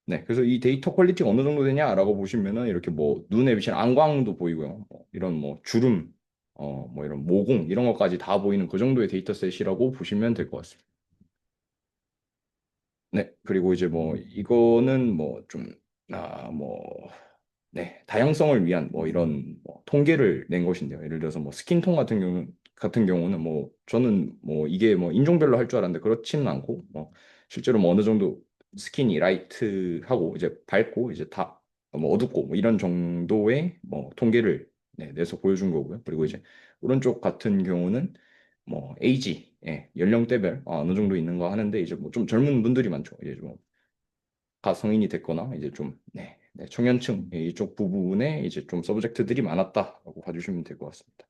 네, 그래서 이 데이터 퀄리티가 어느 정도 되냐라고 보시면은 이렇게 뭐 눈에 비치는 안광도 보이고요. 이런 뭐 주름, 뭐 이런 모공 이런 것까지 다 보이는 그 정도의 데이터셋이라고 보시면 될 것 같습니다. 네, 그리고 이제 뭐 이거는 뭐 좀, 뭐, 네, 다양성을 위한 뭐 이런 뭐 통계를 낸 것인데요. 예를 들어서 뭐 스킨톤 같은 경우는 뭐 저는 뭐 이게 뭐 인종별로 할 줄 알았는데 그렇지는 않고 뭐 실제로 뭐 어느 정도 스킨이 라이트하고 이제 밝고 이제 다 뭐 어둡고 뭐 이런 정도의 뭐 통계를 내서 보여준 거고요. 그리고 이제 오른쪽 같은 경우는 뭐 에이지, 연령대별 어느 정도 있는 거 하는데 이제 뭐 좀 젊은 분들이 많죠. 이제 좀 가성인이 됐거나 이제 좀 청년층 이쪽 부분에 이제 좀 서브젝트들이 많았다라고 봐주시면 될 것 같습니다.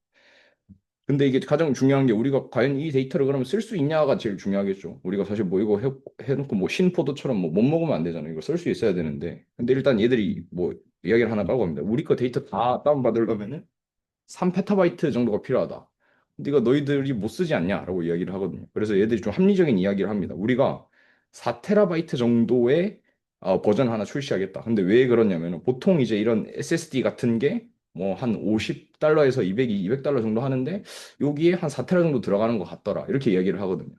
근데 이게 가장 중요한 게 우리가 과연 이 데이터를 그러면 쓸 수 있냐가 제일 중요하겠죠. 우리가 사실 뭐 이거 해놓고 뭐 신포도처럼 뭐 못 먹으면 안 되잖아요. 이거 쓸 수 있어야 되는데. 근데 일단 얘들이 뭐 이야기를 하나 까고 합니다. 우리 거 데이터 다 다운받으려면은 3 페타바이트 정도가 필요하다. 근데 이거 너희들이 못 쓰지 않냐라고 이야기를 하거든요. 그래서 얘들이 좀 합리적인 이야기를 합니다. 우리가 4 테라바이트 정도의 버전 하나 출시하겠다. 근데 왜 그러냐면은 보통 이제 이런 SSD 같은 게 뭐 한 $50에서 200달러 정도 하는데 여기에 한 4테라 정도 들어가는 것 같더라. 이렇게 이야기를 하거든요.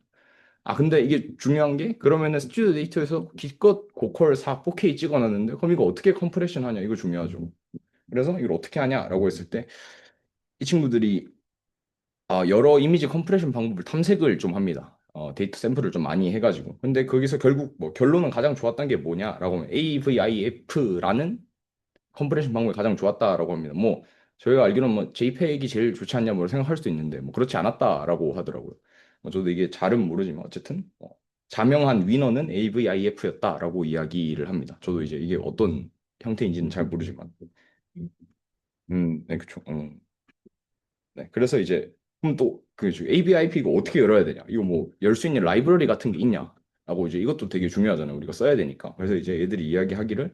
근데 이게 중요한 게 그러면은 스튜디오 데이터에서 기껏 고퀄 4K 찍어놨는데 그럼 이거 어떻게 컴프레션 하냐 이거 중요하죠. 그래서 이걸 어떻게 하냐라고 했을 때 이 친구들이 여러 이미지 컴프레션 방법을 탐색을 좀 합니다. 데이터 샘플을 좀 많이 해가지고. 근데 거기서 결국 뭐 결론은 가장 좋았던 게 뭐냐라고 하면 AVIF라는 컴프레션 방법이 가장 좋았다라고 합니다. 뭐 저희가 알기로는 뭐 JPEG이 제일 좋지 않냐 뭐 생각할 수도 있는데 뭐 그렇지 않았다라고 하더라고요. 뭐 저도 이게 잘은 모르지만 어쨌든 자명한 위너는 AVIF였다라고 이야기를 합니다. 저도 이제 이게 어떤 형태인지는 잘 모르지만. 네, 그쵸. 네, 그래서 이제 그럼 또 그 ABIP 이거 어떻게 열어야 되냐? 이거 뭐 열 수 있는 라이브러리 같은 게 있냐? 라고 이제 이것도 되게 중요하잖아요. 우리가 써야 되니까. 그래서 이제 애들이 이야기하기를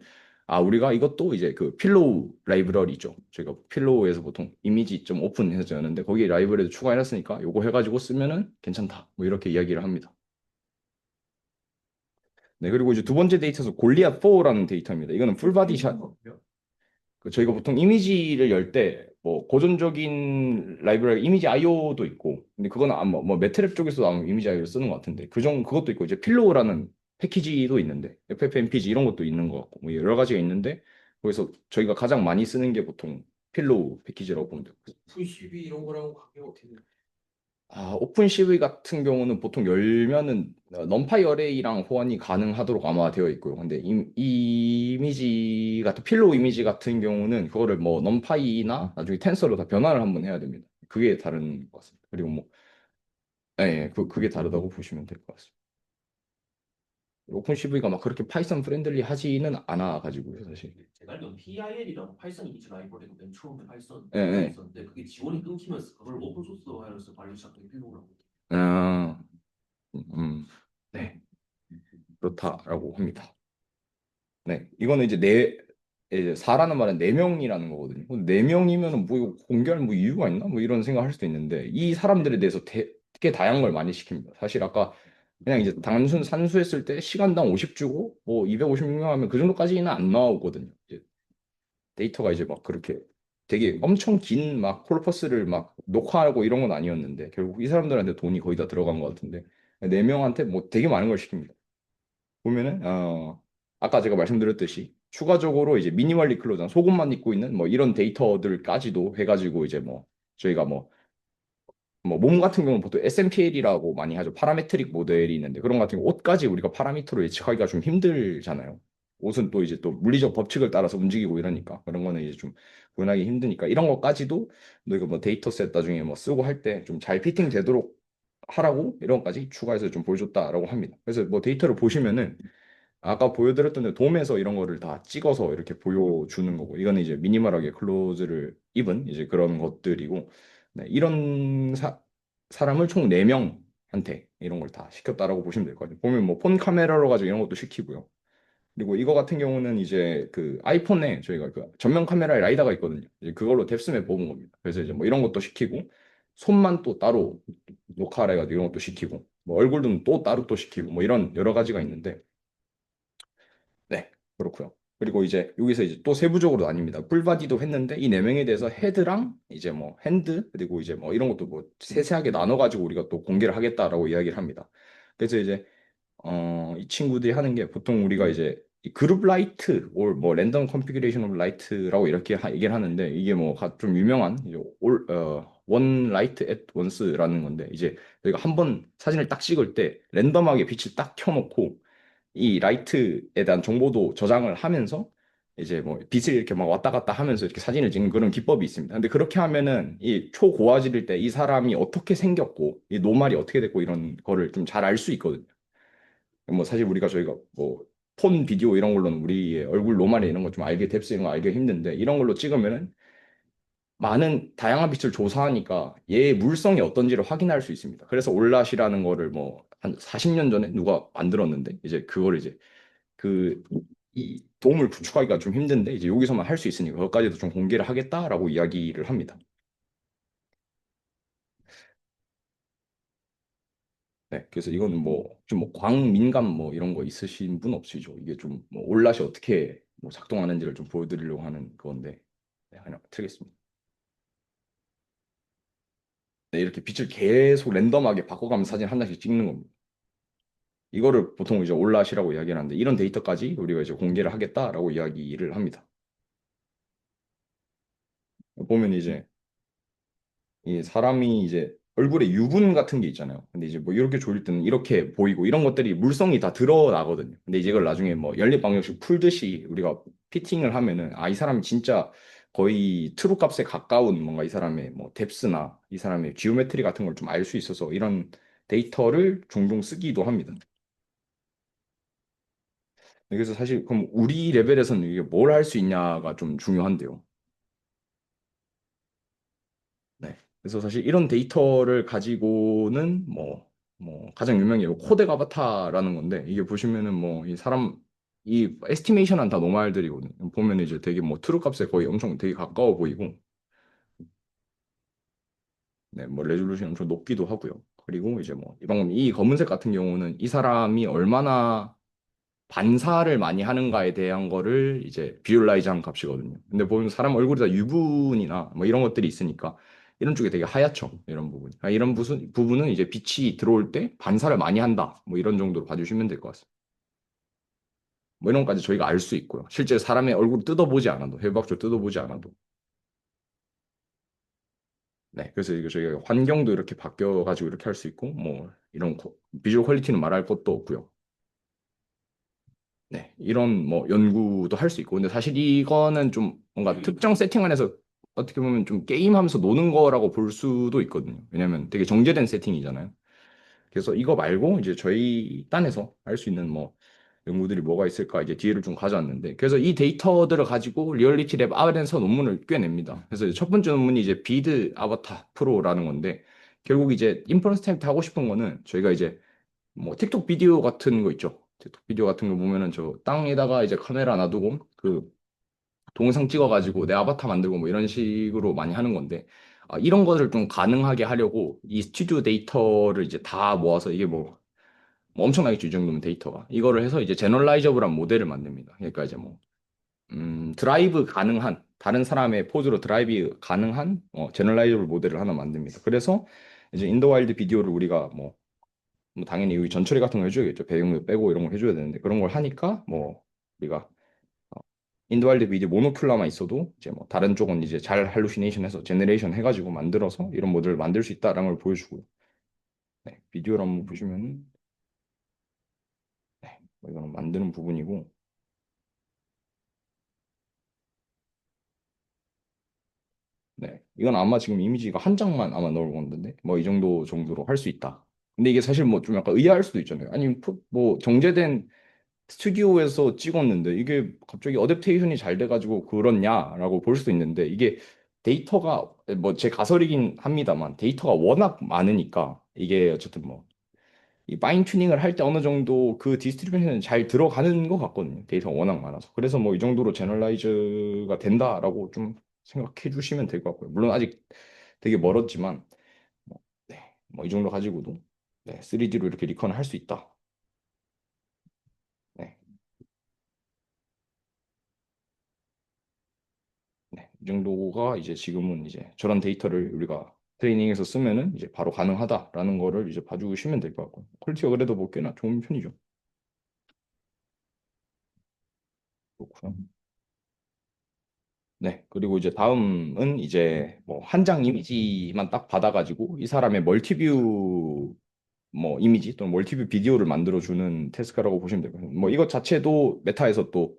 우리가 이것도 이제 그 필로우 라이브러리죠. 저희가 필로우에서 보통 이미지 좀 오픈해서 하는데 거기 라이브러리도 추가해놨으니까 요거 해가지고 쓰면은 괜찮다. 뭐 이렇게 이야기를 합니다. 네, 그리고 이제 두 번째 데이터에서 골리앗 4라는 데이터입니다. 이거는 풀바디 샷. 저희가 보통 이미지를 열 때 뭐 고전적인 라이브러리 이미지 IO도 있고, 근데 그건 아마 뭐 매트랩 쪽에서도 아마 이미지 IO를 쓰는 것 같은데 그것도 있고 이제 필로우라는 패키지도 있는데 FFmpeg 이런 것도 있는 것 같고 뭐 여러 가지가 있는데 거기서 저희가 가장 많이 쓰는 게 보통 필로우 패키지라고 보면 돼요. V12 이런 거랑 관계가 어떻게 돼요? 오픈 CV 같은 경우는 보통 열면은 넘파이 어레이랑 호환이 가능하도록 아마 되어 있고요. 근데 이 이미지 같은 필로우 이미지 같은 경우는 그거를 뭐 넘파이나 나중에 텐서로 다 변화를 한번 해야 됩니다. 그게 다른 것 같습니다. 그리고 뭐 그게 다르다고 보시면 될 것 같습니다. 오픈 CV가 막 그렇게 파이썬 프렌들리 하지는 않아 가지고요, 사실. 제가 알기로는 PIL이라고 파이썬 이미지 라이브러리가 맨 처음에 파이썬 예, 예. 있었는데 그게 지원이 끊기면서 그걸 오픈 소스화해서 관리 시작한 게 필요라고. 아, 네, 그렇다라고 합니다. 네, 이거는 이제 4라는 말은 4명이라는 거거든요. 4명이면은 뭐 이거 공개할 뭐 이유가 있나? 뭐 이런 생각할 수도 있는데 이 사람들에 대해서 되게 다양한 걸 많이 시킵니다. 사실 아까 그냥 이제 단순 산수했을 때 시간당 50 주고 뭐 256명 하면 그 정도까지는 안 나오거든요. 이제 데이터가 이제 막 그렇게 되게 엄청 긴 막 콜퍼스를 막 녹화하고 이런 건 아니었는데 결국 이 사람들한테 돈이 거의 다 들어간 것 같은데 4명한테 뭐 되게 많은 걸 시킵니다. 보면은 아까 제가 말씀드렸듯이 추가적으로 이제 미니멀리 클로즈한 속옷만 입고 있는 뭐 이런 데이터들까지도 해가지고 이제 뭐 저희가 뭐 몸 같은 경우는 보통 SMPL이라고 많이 하죠. 파라메트릭 모델이 있는데 그런 거 같은 경우 옷까지 우리가 파라미터로 예측하기가 좀 힘들잖아요. 옷은 또 이제 또 물리적 법칙을 따라서 움직이고 이러니까 그런 거는 이제 좀 구현하기 힘드니까 이런 것까지도 너희가 뭐 데이터셋 나중에 뭐 쓰고 할 때 좀 잘 피팅 되도록 하라고 이런 것까지 추가해서 좀 보여줬다라고 합니다. 그래서 뭐 데이터를 보시면은 아까 보여드렸던 대로 돔에서 이런 거를 다 찍어서 이렇게 보여주는 거고 이거는 이제 미니멀하게 클로즈를 입은 이제 그런 것들이고 네, 이런 사람을 총 4명한테 이런 걸 다 시켰다라고 보시면 될 것 같아요. 보면 뭐 폰 카메라로 가지고 이런 것도 시키고요. 그리고 이거 같은 경우는 이제 그 아이폰에 저희가 그 전면 카메라에 라이다가 있거든요. 이제 그걸로 뎁스맵 뽑은 겁니다. 그래서 이제 뭐 이런 것도 시키고 손만 또 따로 녹화를 해가지고 이런 것도 시키고 뭐 얼굴도 또 따로 또 시키고 뭐 이런 여러 가지가 있는데 네, 그렇고요. 그리고 이제 여기서 이제 또 세부적으로 나뉩니다. 풀바디도 했는데 이 4명에 대해서 헤드랑 이제 뭐 핸드 그리고 이제 뭐 이런 것도 뭐 세세하게 나눠가지고 우리가 또 공개를 하겠다라고 이야기를 합니다. 그래서 이제 이 친구들이 하는 게 보통 우리가 이제 이 그룹 라이트 뭐 랜덤 컨피그레이션 오브 라이트라고 이렇게 얘기를 하는데 이게 뭐 좀 유명한 이제 원 라이트 앳 원스라는 건데 이제 저희가 한 번 사진을 딱 찍을 때 랜덤하게 빛을 딱 켜놓고 이 라이트에 대한 정보도 저장을 하면서 이제 뭐 빛을 이렇게 막 왔다 갔다 하면서 이렇게 사진을 찍는 그런 기법이 있습니다. 근데 그렇게 하면은 이 초고화질일 때 이 사람이 어떻게 생겼고 이 노말이 어떻게 됐고 이런 거를 좀 잘 알 수 있거든요. 뭐 사실 저희가 뭐 폰 비디오 이런 걸로는 우리의 얼굴 노말이 이런 거 좀 알게 뎁스 이런 거 알기 힘든데 이런 걸로 찍으면은 많은 다양한 빛을 조사하니까 얘의 물성이 어떤지를 확인할 수 있습니다. 그래서 올랏이라는 거를 뭐 한 40년 전에 누가 만들었는데 이제 그거를 이제 그 이 도움을 구축하기가 좀 힘든데 이제 여기서만 할 수 있으니까 그것까지도 좀 공개를 하겠다라고 이야기를 합니다. 네, 그래서 이거는 뭐 좀 뭐 광민감 뭐 이런 거 있으신 분 없으시죠? 이게 좀 뭐 올랏이 어떻게 뭐 작동하는지를 좀 보여드리려고 하는 건데 네, 하나 틀겠습니다. 네, 이렇게 빛을 계속 랜덤하게 바꿔가면서 사진 한 장씩 찍는 겁니다. 이거를 보통 이제 올랏이라고 이야기를 하는데 이런 데이터까지 우리가 이제 공개를 하겠다라고 이야기를 합니다. 보면 이제 이 사람이 이제 얼굴에 유분 같은 게 있잖아요. 근데 이제 뭐 이렇게 조일 때는 이렇게 보이고 이런 것들이 물성이 다 드러나거든요. 근데 이제 이걸 나중에 뭐 연립 방정식 풀듯이 우리가 피팅을 하면은 이 사람이 진짜 거의 트루 값에 가까운 뭔가 이 사람의 뭐 뎁스나 이 사람의 지오메트리 같은 걸 좀 알 수 있어서 이런 데이터를 종종 쓰기도 합니다. 그래서 사실 그럼 우리 레벨에서는 이게 뭘 할 수 있냐가 좀 중요한데요. 네. 그래서 사실 이런 데이터를 가지고는 뭐 가장 유명한 게 코덱 아바타라는 건데 이게 보시면은 뭐 이 사람 이 에스티메이션한 다 노말들이거든요. 보면 이제 되게 뭐 트루 값에 거의 엄청 되게 가까워 보이고 네, 뭐 레졸루션이 엄청 높기도 하고요. 그리고 이제 뭐 방금 이 검은색 같은 경우는 이 사람이 얼마나 반사를 많이 하는가에 대한 거를 이제 비율라이즈한 값이거든요. 근데 보면 사람 얼굴에 다 유분이나 뭐 이런 것들이 있으니까 이런 쪽이 되게 하얗죠. 이런 부분. 이런 부분은 이제 빛이 들어올 때 반사를 많이 한다. 뭐 이런 정도로 봐주시면 될 것 같습니다. 뭐 이런 것까지 저희가 알 수 있고요. 실제 사람의 얼굴 뜯어보지 않아도, 해부학적 뜯어보지 않아도. 네, 그래서 이거 저희가 환경도 이렇게 바뀌어가지고 이렇게 할 수 있고, 뭐 이런 비주얼 퀄리티는 말할 것도 없고요. 네, 이런 뭐 연구도 할 수 있고, 근데 사실 이거는 좀 뭔가 특정 세팅 안에서 어떻게 보면 좀 게임하면서 노는 거라고 볼 수도 있거든요. 왜냐면 되게 정제된 세팅이잖아요. 그래서 이거 말고 이제 저희 딴에서 할 수 있는 뭐 연구들이 뭐가 있을까 이제 뒤를 좀 가져왔는데, 그래서 이 데이터들을 가지고 리얼리티 랩 아웃에서 논문을 꿰냅니다. 그래서 이제 첫 번째 논문이 이제 비드 아바타 프로라는 건데, 결국 이제 인퍼런스 타입 하고 싶은 거는 저희가 이제 뭐 틱톡 비디오 같은 거 있죠. 틱톡 비디오 같은 거 보면은 저 땅에다가 이제 카메라 놔두고 그 동영상 찍어가지고 내 아바타 만들고 뭐 이런 식으로 많이 하는 건데, 이런 것을 좀 가능하게 하려고 이 스튜디오 데이터를 이제 다 모아서 이게 뭐 엄청나겠죠. 이 정도면 데이터가. 이거를 해서 이제 제너럴라이저블한 모델을 만듭니다. 그러니까 이제 뭐 드라이브 가능한 다른 사람의 포즈로 드라이브 가능한 제너럴라이저블 모델을 하나 만듭니다. 그래서 이제 인더 와일드 비디오를 우리가 뭐 당연히 여기 전처리 같은 거 해줘야겠죠. 배경도 빼고 이런 거 해줘야 되는데 그런 걸 하니까 뭐 우리가 인드와일드 비디오 모노큘라만 있어도 이제 뭐 다른 쪽은 이제 잘 할루시네이션 해서 제너레이션 해가지고 만들어서 이런 모델을 만들 수 있다라는 걸 보여주고요. 네, 비디오를 한번 보시면 네, 뭐 이거는 만드는 부분이고 네, 이건 아마 지금 이미지가 한 장만 아마 넣을 건데 뭐 이 정도로 할 수 있다. 근데 이게 사실 뭐 좀 약간 의아할 수도 있잖아요. 아니 뭐 정제된 스튜디오에서 찍었는데 이게 갑자기 어댑테이션이 잘 돼가지고 그렇냐라고 볼 수도 있는데 이게 데이터가 뭐 제 가설이긴 합니다만 데이터가 워낙 많으니까 이게 어쨌든 뭐 이 파인 튜닝을 할 때 어느 정도 그 디스트리뷰션은 잘 들어가는 것 같거든요. 데이터가 워낙 많아서. 그래서 뭐 이 정도로 제너럴라이즈가 된다라고 좀 생각해 주시면 될 것 같고요. 물론 아직 되게 멀었지만 뭐, 네, 뭐 이 정도 가지고도 네, 3D로 이렇게 리컨을 할 수 있다. 네. 네, 이 정도가 이제 지금은 이제 저런 데이터를 우리가 트레이닝에서 쓰면은 이제 바로 가능하다라는 거를 이제 봐주시면 될 것 같고요. 퀄리티가 그래도 뭐 꽤나 좋은 편이죠. 그렇고요. 네, 그리고 이제 다음은 이제 뭐 한 장 이미지만 딱 받아가지고 이 사람의 멀티뷰 뭐 이미지 또는 멀티뷰 비디오를 만들어주는 태스크라고 보시면 되고요. 뭐 이것 자체도 메타에서 또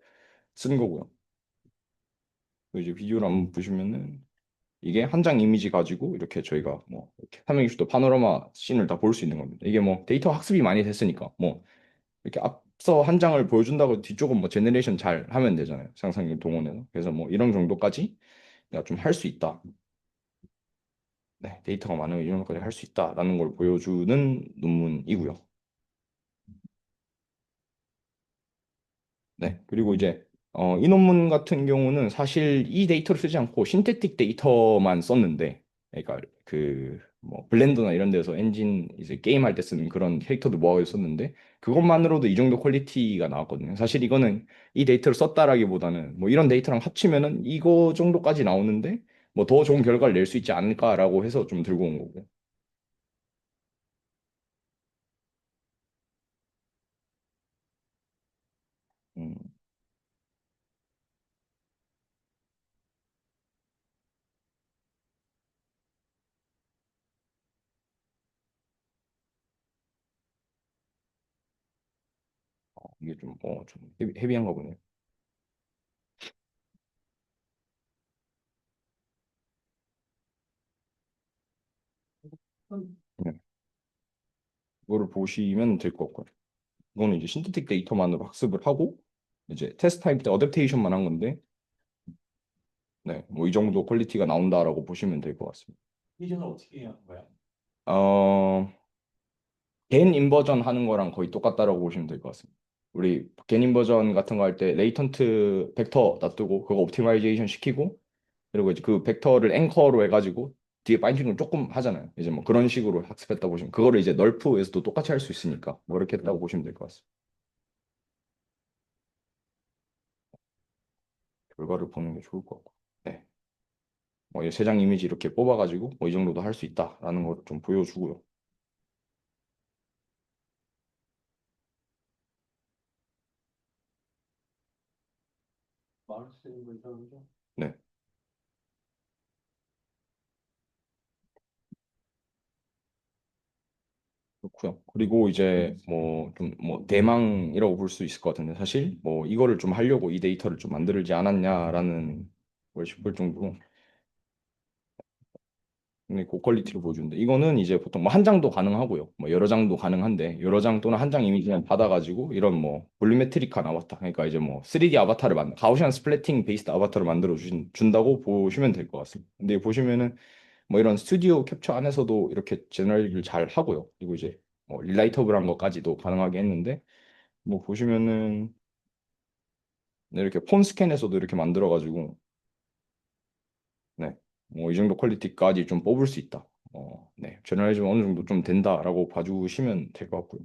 쓴 거고요. 이제 비디오를 한번 보시면은 이게 한 장 이미지 가지고 이렇게 저희가 뭐 이렇게 360도 파노라마 씬을 다 볼 수 있는 겁니다. 이게 뭐 데이터 학습이 많이 됐으니까 뭐 이렇게 앞서 한 장을 보여준다고 뒤쪽은 뭐 제너레이션 잘 하면 되잖아요. 상상력 동원해서. 그래서 뭐 이런 정도까지 좀 할 수 있다. 네, 데이터가 많으면 이런 것까지 할 수 있다라는 걸 보여주는 논문이고요. 네, 그리고 이제 이 논문 같은 경우는 사실 이 데이터를 쓰지 않고 신테틱 데이터만 썼는데, 그러니까 그 뭐 블렌더나 이런 데서 엔진 이제 게임 할 때 쓰는 그런 캐릭터들 모아서 썼는데 그것만으로도 이 정도 퀄리티가 나왔거든요. 사실 이거는 이 데이터를 썼다라기보다는 뭐 이런 데이터랑 합치면은 이거 정도까지 나오는데 뭐 더 좋은 결과를 낼 수 있지 않을까라고 해서 좀 들고 온 거고. 음, 이게 좀 헤비한가 보네요. 네, 이거를 보시면 될 것 같고요. 이거는 이제 신테틱 데이터만으로 학습을 하고 이제 테스트 타임 때 어댑테이션만 한 건데 네, 뭐 이 정도 퀄리티가 나온다라고 보시면 될 것 같습니다. 이전은 어떻게 하는 거야? 어, 개인 인버전 하는 거랑 거의 똑같다라고 보시면 될 것 같습니다. 우리 개인 인버전 같은 거 할 때 레이턴트 벡터 놔두고 그거 옵티마이제이션 시키고 그리고 이제 그 벡터를 앵커로 해가지고 뒤에 파인튜닝을 조금 하잖아요. 이제 뭐 그런 식으로 학습했다 보시면 그거를 이제 널프에서도 똑같이 할 수 있으니까 뭐 이렇게 했다고 보시면 될 것 같습니다. 결과를 보는 게 좋을 것 같고. 네. 뭐 세 장 이미지 이렇게 뽑아가지고 뭐 이 정도도 할 수 있다라는 걸 좀 보여주고요. 말할 수 있는 거 이상하죠? 네. 그렇고요. 그리고 이제 뭐 좀 뭐 대망이라고 볼 수 있을 것 같은데 사실 뭐 이거를 좀 하려고 이 데이터를 좀 만들지 않았냐라는 걸 싶을 정도로 굉장히 고퀄리티로 보여주는데 이거는 이제 보통 뭐 한 장도 가능하고요. 뭐 여러 장도 가능한데 여러 장 또는 한 장 이미지만 받아가지고 이런 뭐 볼루메트릭한 아바타 그러니까 이제 뭐 3D 아바타를 가우시안 스플래팅 베이스드 아바타를 만들어 준다고 보시면 될 것 같습니다. 근데 보시면은 뭐 이런 스튜디오 캡처 안에서도 이렇게 제너레이트를 잘 하고요. 그리고 이제 뭐 릴라이터블한 것까지도 가능하게 했는데 뭐 보시면은 네, 이렇게 폰 스캔에서도 이렇게 만들어가지고 네, 뭐 이 정도 퀄리티까지 좀 뽑을 수 있다. 네, 제너레이션 어느 정도 좀 된다라고 봐주시면 될 것 같고요.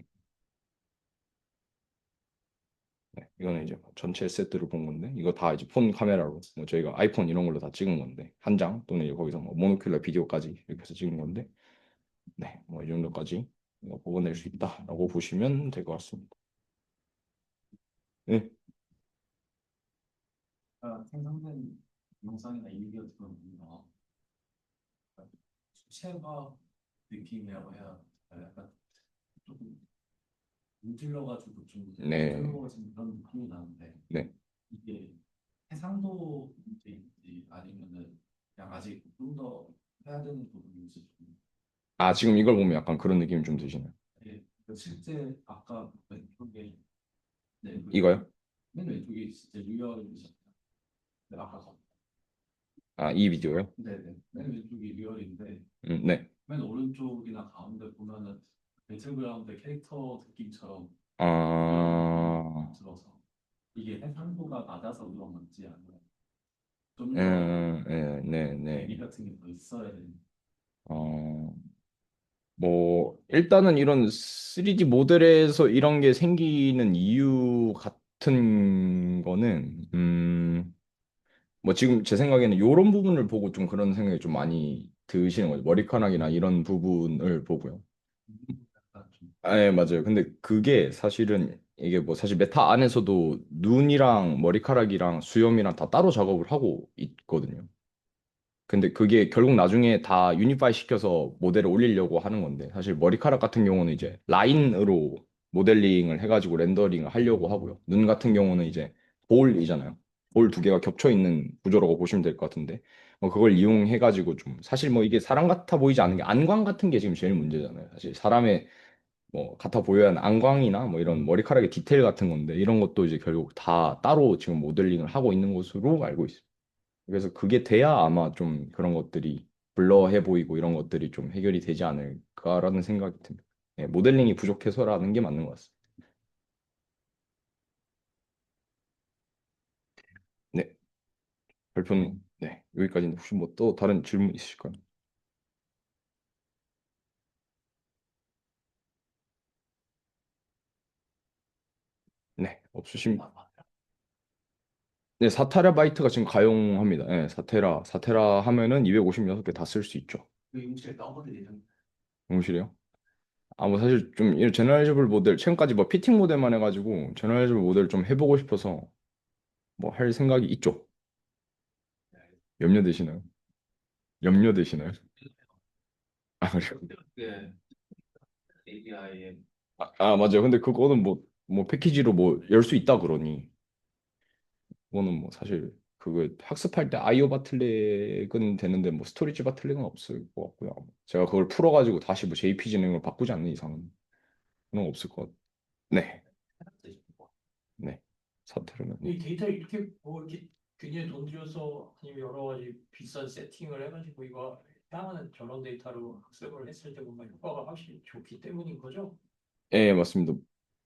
네, 이거는 이제 전체 세트를 본 건데 이거 다 이제 폰 카메라로 뭐 저희가 아이폰 이런 걸로 다 찍은 건데 한 장 또는 이제 거기서 뭐 모노큘러 비디오까지 이렇게 해서 찍은 건데 네, 뭐 이 정도까지 이거 뽑아낼 수 있다라고 보시면 될 것 같습니다. 네, 생성된 영상이나 이미지 같은 건 뭔가 수채화 느낌이라고 해야 할까요? 약간 조금 문질러가지고 좀 네, 부드러워진 그런 느낌이 나는데 네. 이게 해상도 문제인지 아니면은 그냥 아직 좀 더 해야 되는 부분인지 좀 아, 지금 이걸 보면 약간 그런 느낌이 좀 드시나요? 예, 그 실제 아까 왼쪽에 네, 이거요? 맨 왼쪽에 진짜 리얼이잖아요. 네, 아까 아, 이 비디오요? 네네 맨 왼쪽이 리얼인데 네. 맨 오른쪽이나 가운데 보면은 배틀그라운드 캐릭터 느낌처럼 아, 들어서 이게 해상도가 낮아서 그런 건지 아니면 좀 더 네, 네, 대비 네. 같은 게 더 있어야 되는 어, 뭐, 일단은 이런 3D 모델에서 이런 게 생기는 이유 같은 거는, 뭐 지금 제 생각에는 이런 부분을 보고 좀 그런 생각이 좀 많이 드시는 거죠. 머리카락이나 이런 부분을 보고요. 약간 좀 아, 예, 맞아요. 근데 그게 사실은 이게 뭐 사실 메타 안에서도 눈이랑 머리카락이랑 수염이랑 다 따로 작업을 하고 있거든요. 근데 그게 결국 나중에 다 유니파이 시켜서 모델을 올리려고 하는 건데 사실 머리카락 같은 경우는 이제 라인으로 모델링을 해가지고 렌더링을 하려고 하고요. 눈 같은 경우는 이제 볼이잖아요. 볼 두 개가 겹쳐 있는 구조라고 보시면 될 것 같은데 그걸 이용해가지고 좀 사실 뭐 이게 사람 같아 보이지 않는 게 안광 같은 게 지금 제일 문제잖아요. 사실 사람의 뭐 같아 보여야 하는 안광이나 뭐 이런 머리카락의 디테일 같은 건데 이런 것도 이제 결국 다 따로 지금 모델링을 하고 있는 것으로 알고 있습니다. 그래서 그게 돼야 아마 좀 그런 것들이 블러해 보이고 이런 것들이 좀 해결이 되지 않을까라는 생각이 듭니다. 네, 모델링이 부족해서라는 게 맞는 것 같습니다. 네, 발표는 네, 여기까지인데 혹시 뭐 또 다른 질문 있으실까요? 네, 없으시면 네, 4테라바이트가 지금 가용합니다. 네, 4테라 하면은 256개 다 쓸 수 있죠. 그 용치를 떠버릴 예정. 용실이요? 아, 뭐 사실 좀 이 제너레이티블 모델 최근까지 뭐 피팅 모델만 해가지고 제너레이티블 모델 좀 해보고 싶어서 뭐 할 생각이 있죠. 염려되시나요? 염려되시나요? 아, 그래요? 그 API에 맞아요. 근데 그거는 뭐 패키지로 뭐 열 수 있다 그러니 그거는 뭐 사실 그거 학습할 때 아이오 바틀렉은 되는데 뭐 스토리지 바틀렉은 없을 것 같고요. 제가 그걸 풀어가지고 다시 뭐 JPG 내용을 바꾸지 않는 이상은 그런 거 없을 것 같아요. 네, 네. 사태르는 이 데이터 이렇게 뭐 이렇게 굉장히 돈 들여서 아니면 여러 가지 비싼 세팅을 해가지고 이거 다양한 저런 데이터로 학습을 했을 때 보면 효과가 확실히 좋기 때문인 거죠? 예, 맞습니다.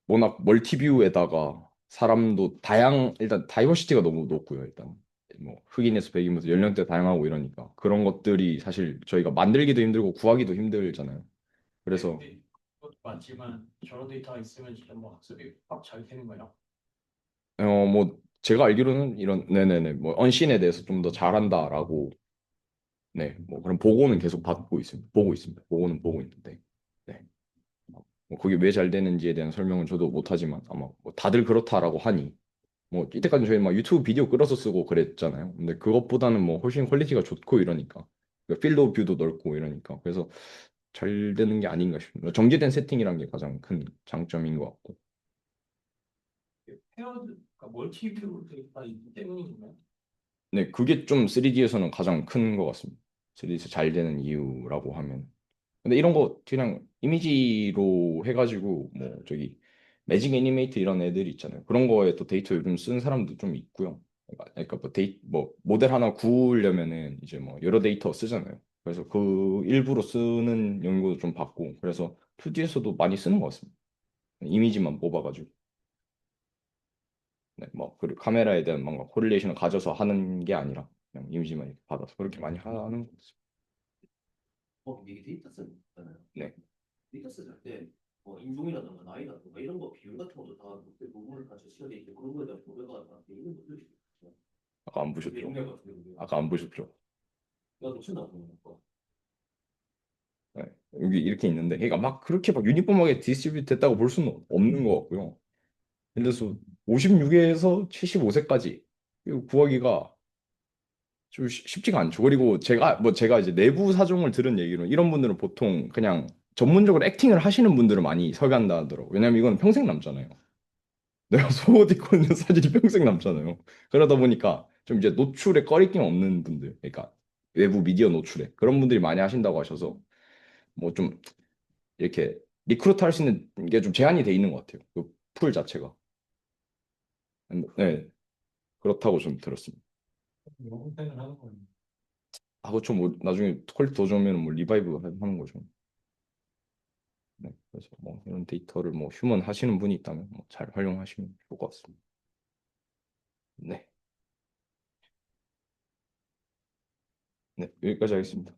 워낙 멀티뷰에다가 사람도 일단 다이버시티가 너무 높고요. 일단 뭐 흑인에서 백인에서 연령대 다양하고 이러니까 그런 것들이 사실 저희가 만들기도 힘들고 구하기도 힘들잖아요. 그래서 근데 그것도 맞지만 저런 데이터가 있으면 진짜 뭐 학습이 확 잘 되는 거예요. 뭐 제가 알기로는 이런 네네네 뭐 언신에 대해서 좀 더 잘한다라고 네 뭐 그런 보고는 계속 받고 있습니다. 보고 있습니다. 보고는 보고 있는데 네. 뭐 그게 왜 잘 되는지에 대한 설명은 저도 못하지만 아마 뭐 다들 그렇다라고 하니 뭐 이때까지 저희 막 유튜브 비디오 끌어서 쓰고 그랬잖아요. 근데 그것보다는 뭐 훨씬 퀄리티가 좋고 이러니까 필드 오브 뷰도 넓고 이러니까 그래서 잘 되는 게 아닌가 싶습니다. 정제된 세팅이란 게 가장 큰 장점인 것 같고. 페어드, 그러니까 멀티뷰 데이터가 있기 때문인 거예요. 네, 그게 좀 3D에서는 가장 큰 것 같습니다. 3D에서 잘 되는 이유라고 하면. 근데 이런 거 그냥 이미지로 해가지고 뭐 저기 매직 애니메이트 이런 애들 있잖아요. 그런 거에 또 데이터 요즘 쓰는 사람도 좀 있고요. 그러니까 뭐 모델 하나 구우려면은 이제 뭐 여러 데이터 쓰잖아요. 그래서 그 일부러 쓰는 연구도 좀 받고 그래서 2D에서도 많이 쓰는 것 같습니다. 이미지만 뽑아가지고. 네, 뭐 그리고 카메라에 대한 뭔가 코릴레이션을 가져서 하는 게 아니라 그냥 이미지만 이렇게 받아서 그렇게 많이 하는 것 같습니다. 이게 데이터 쓰잖아요. 네. 데이터 쓸 때, 인종이라든가 나이라든가 이런 거 비율 같은 것도 다 그때 부분을 다 제시가 돼 있고 그런 거에 대한 고려가 다 돼 있는 것들이 있어요. 아까 안 보셨죠? 용량 같은 경우에 아까 안 보셨죠? 내가 놓친다 보는 거. 네. 여기 이렇게 있는데 그러니까 막 그렇게 막 유니폼하게 디스트리뷰 됐다고 볼 수는 없는 것 같고요. 예를 들어서 56에서 75세까지 이거 구하기가 좀 쉽지가 않죠. 그리고 제가 이제 내부 사정을 들은 얘기로 이런 분들은 보통 그냥 전문적으로 액팅을 하시는 분들을 많이 섭외한다 하더라고요. 왜냐면 이건 평생 남잖아요. 내가 속옷 입고 있는 사진이 평생 남잖아요. 그러다 보니까 좀 이제 노출에 꺼리낌 없는 분들, 그러니까 외부 미디어 노출에 그런 분들이 많이 하신다고 하셔서 뭐 좀 이렇게 리크루트 할 수 있는 게 좀 제한이 돼 있는 것 같아요. 그 풀 자체가. 네, 그렇다고 좀 들었습니다. 영업행을 하는 거예요. 아, 그렇죠. 뭐 나중에 퀄리티 더 좋으면 뭐 리바이브 하는 거죠. 네, 그래서 뭐 이런 데이터를 뭐 휴먼 하시는 분이 있다면 뭐 잘 활용하시면 좋을 것 같습니다. 네, 네, 여기까지 하겠습니다.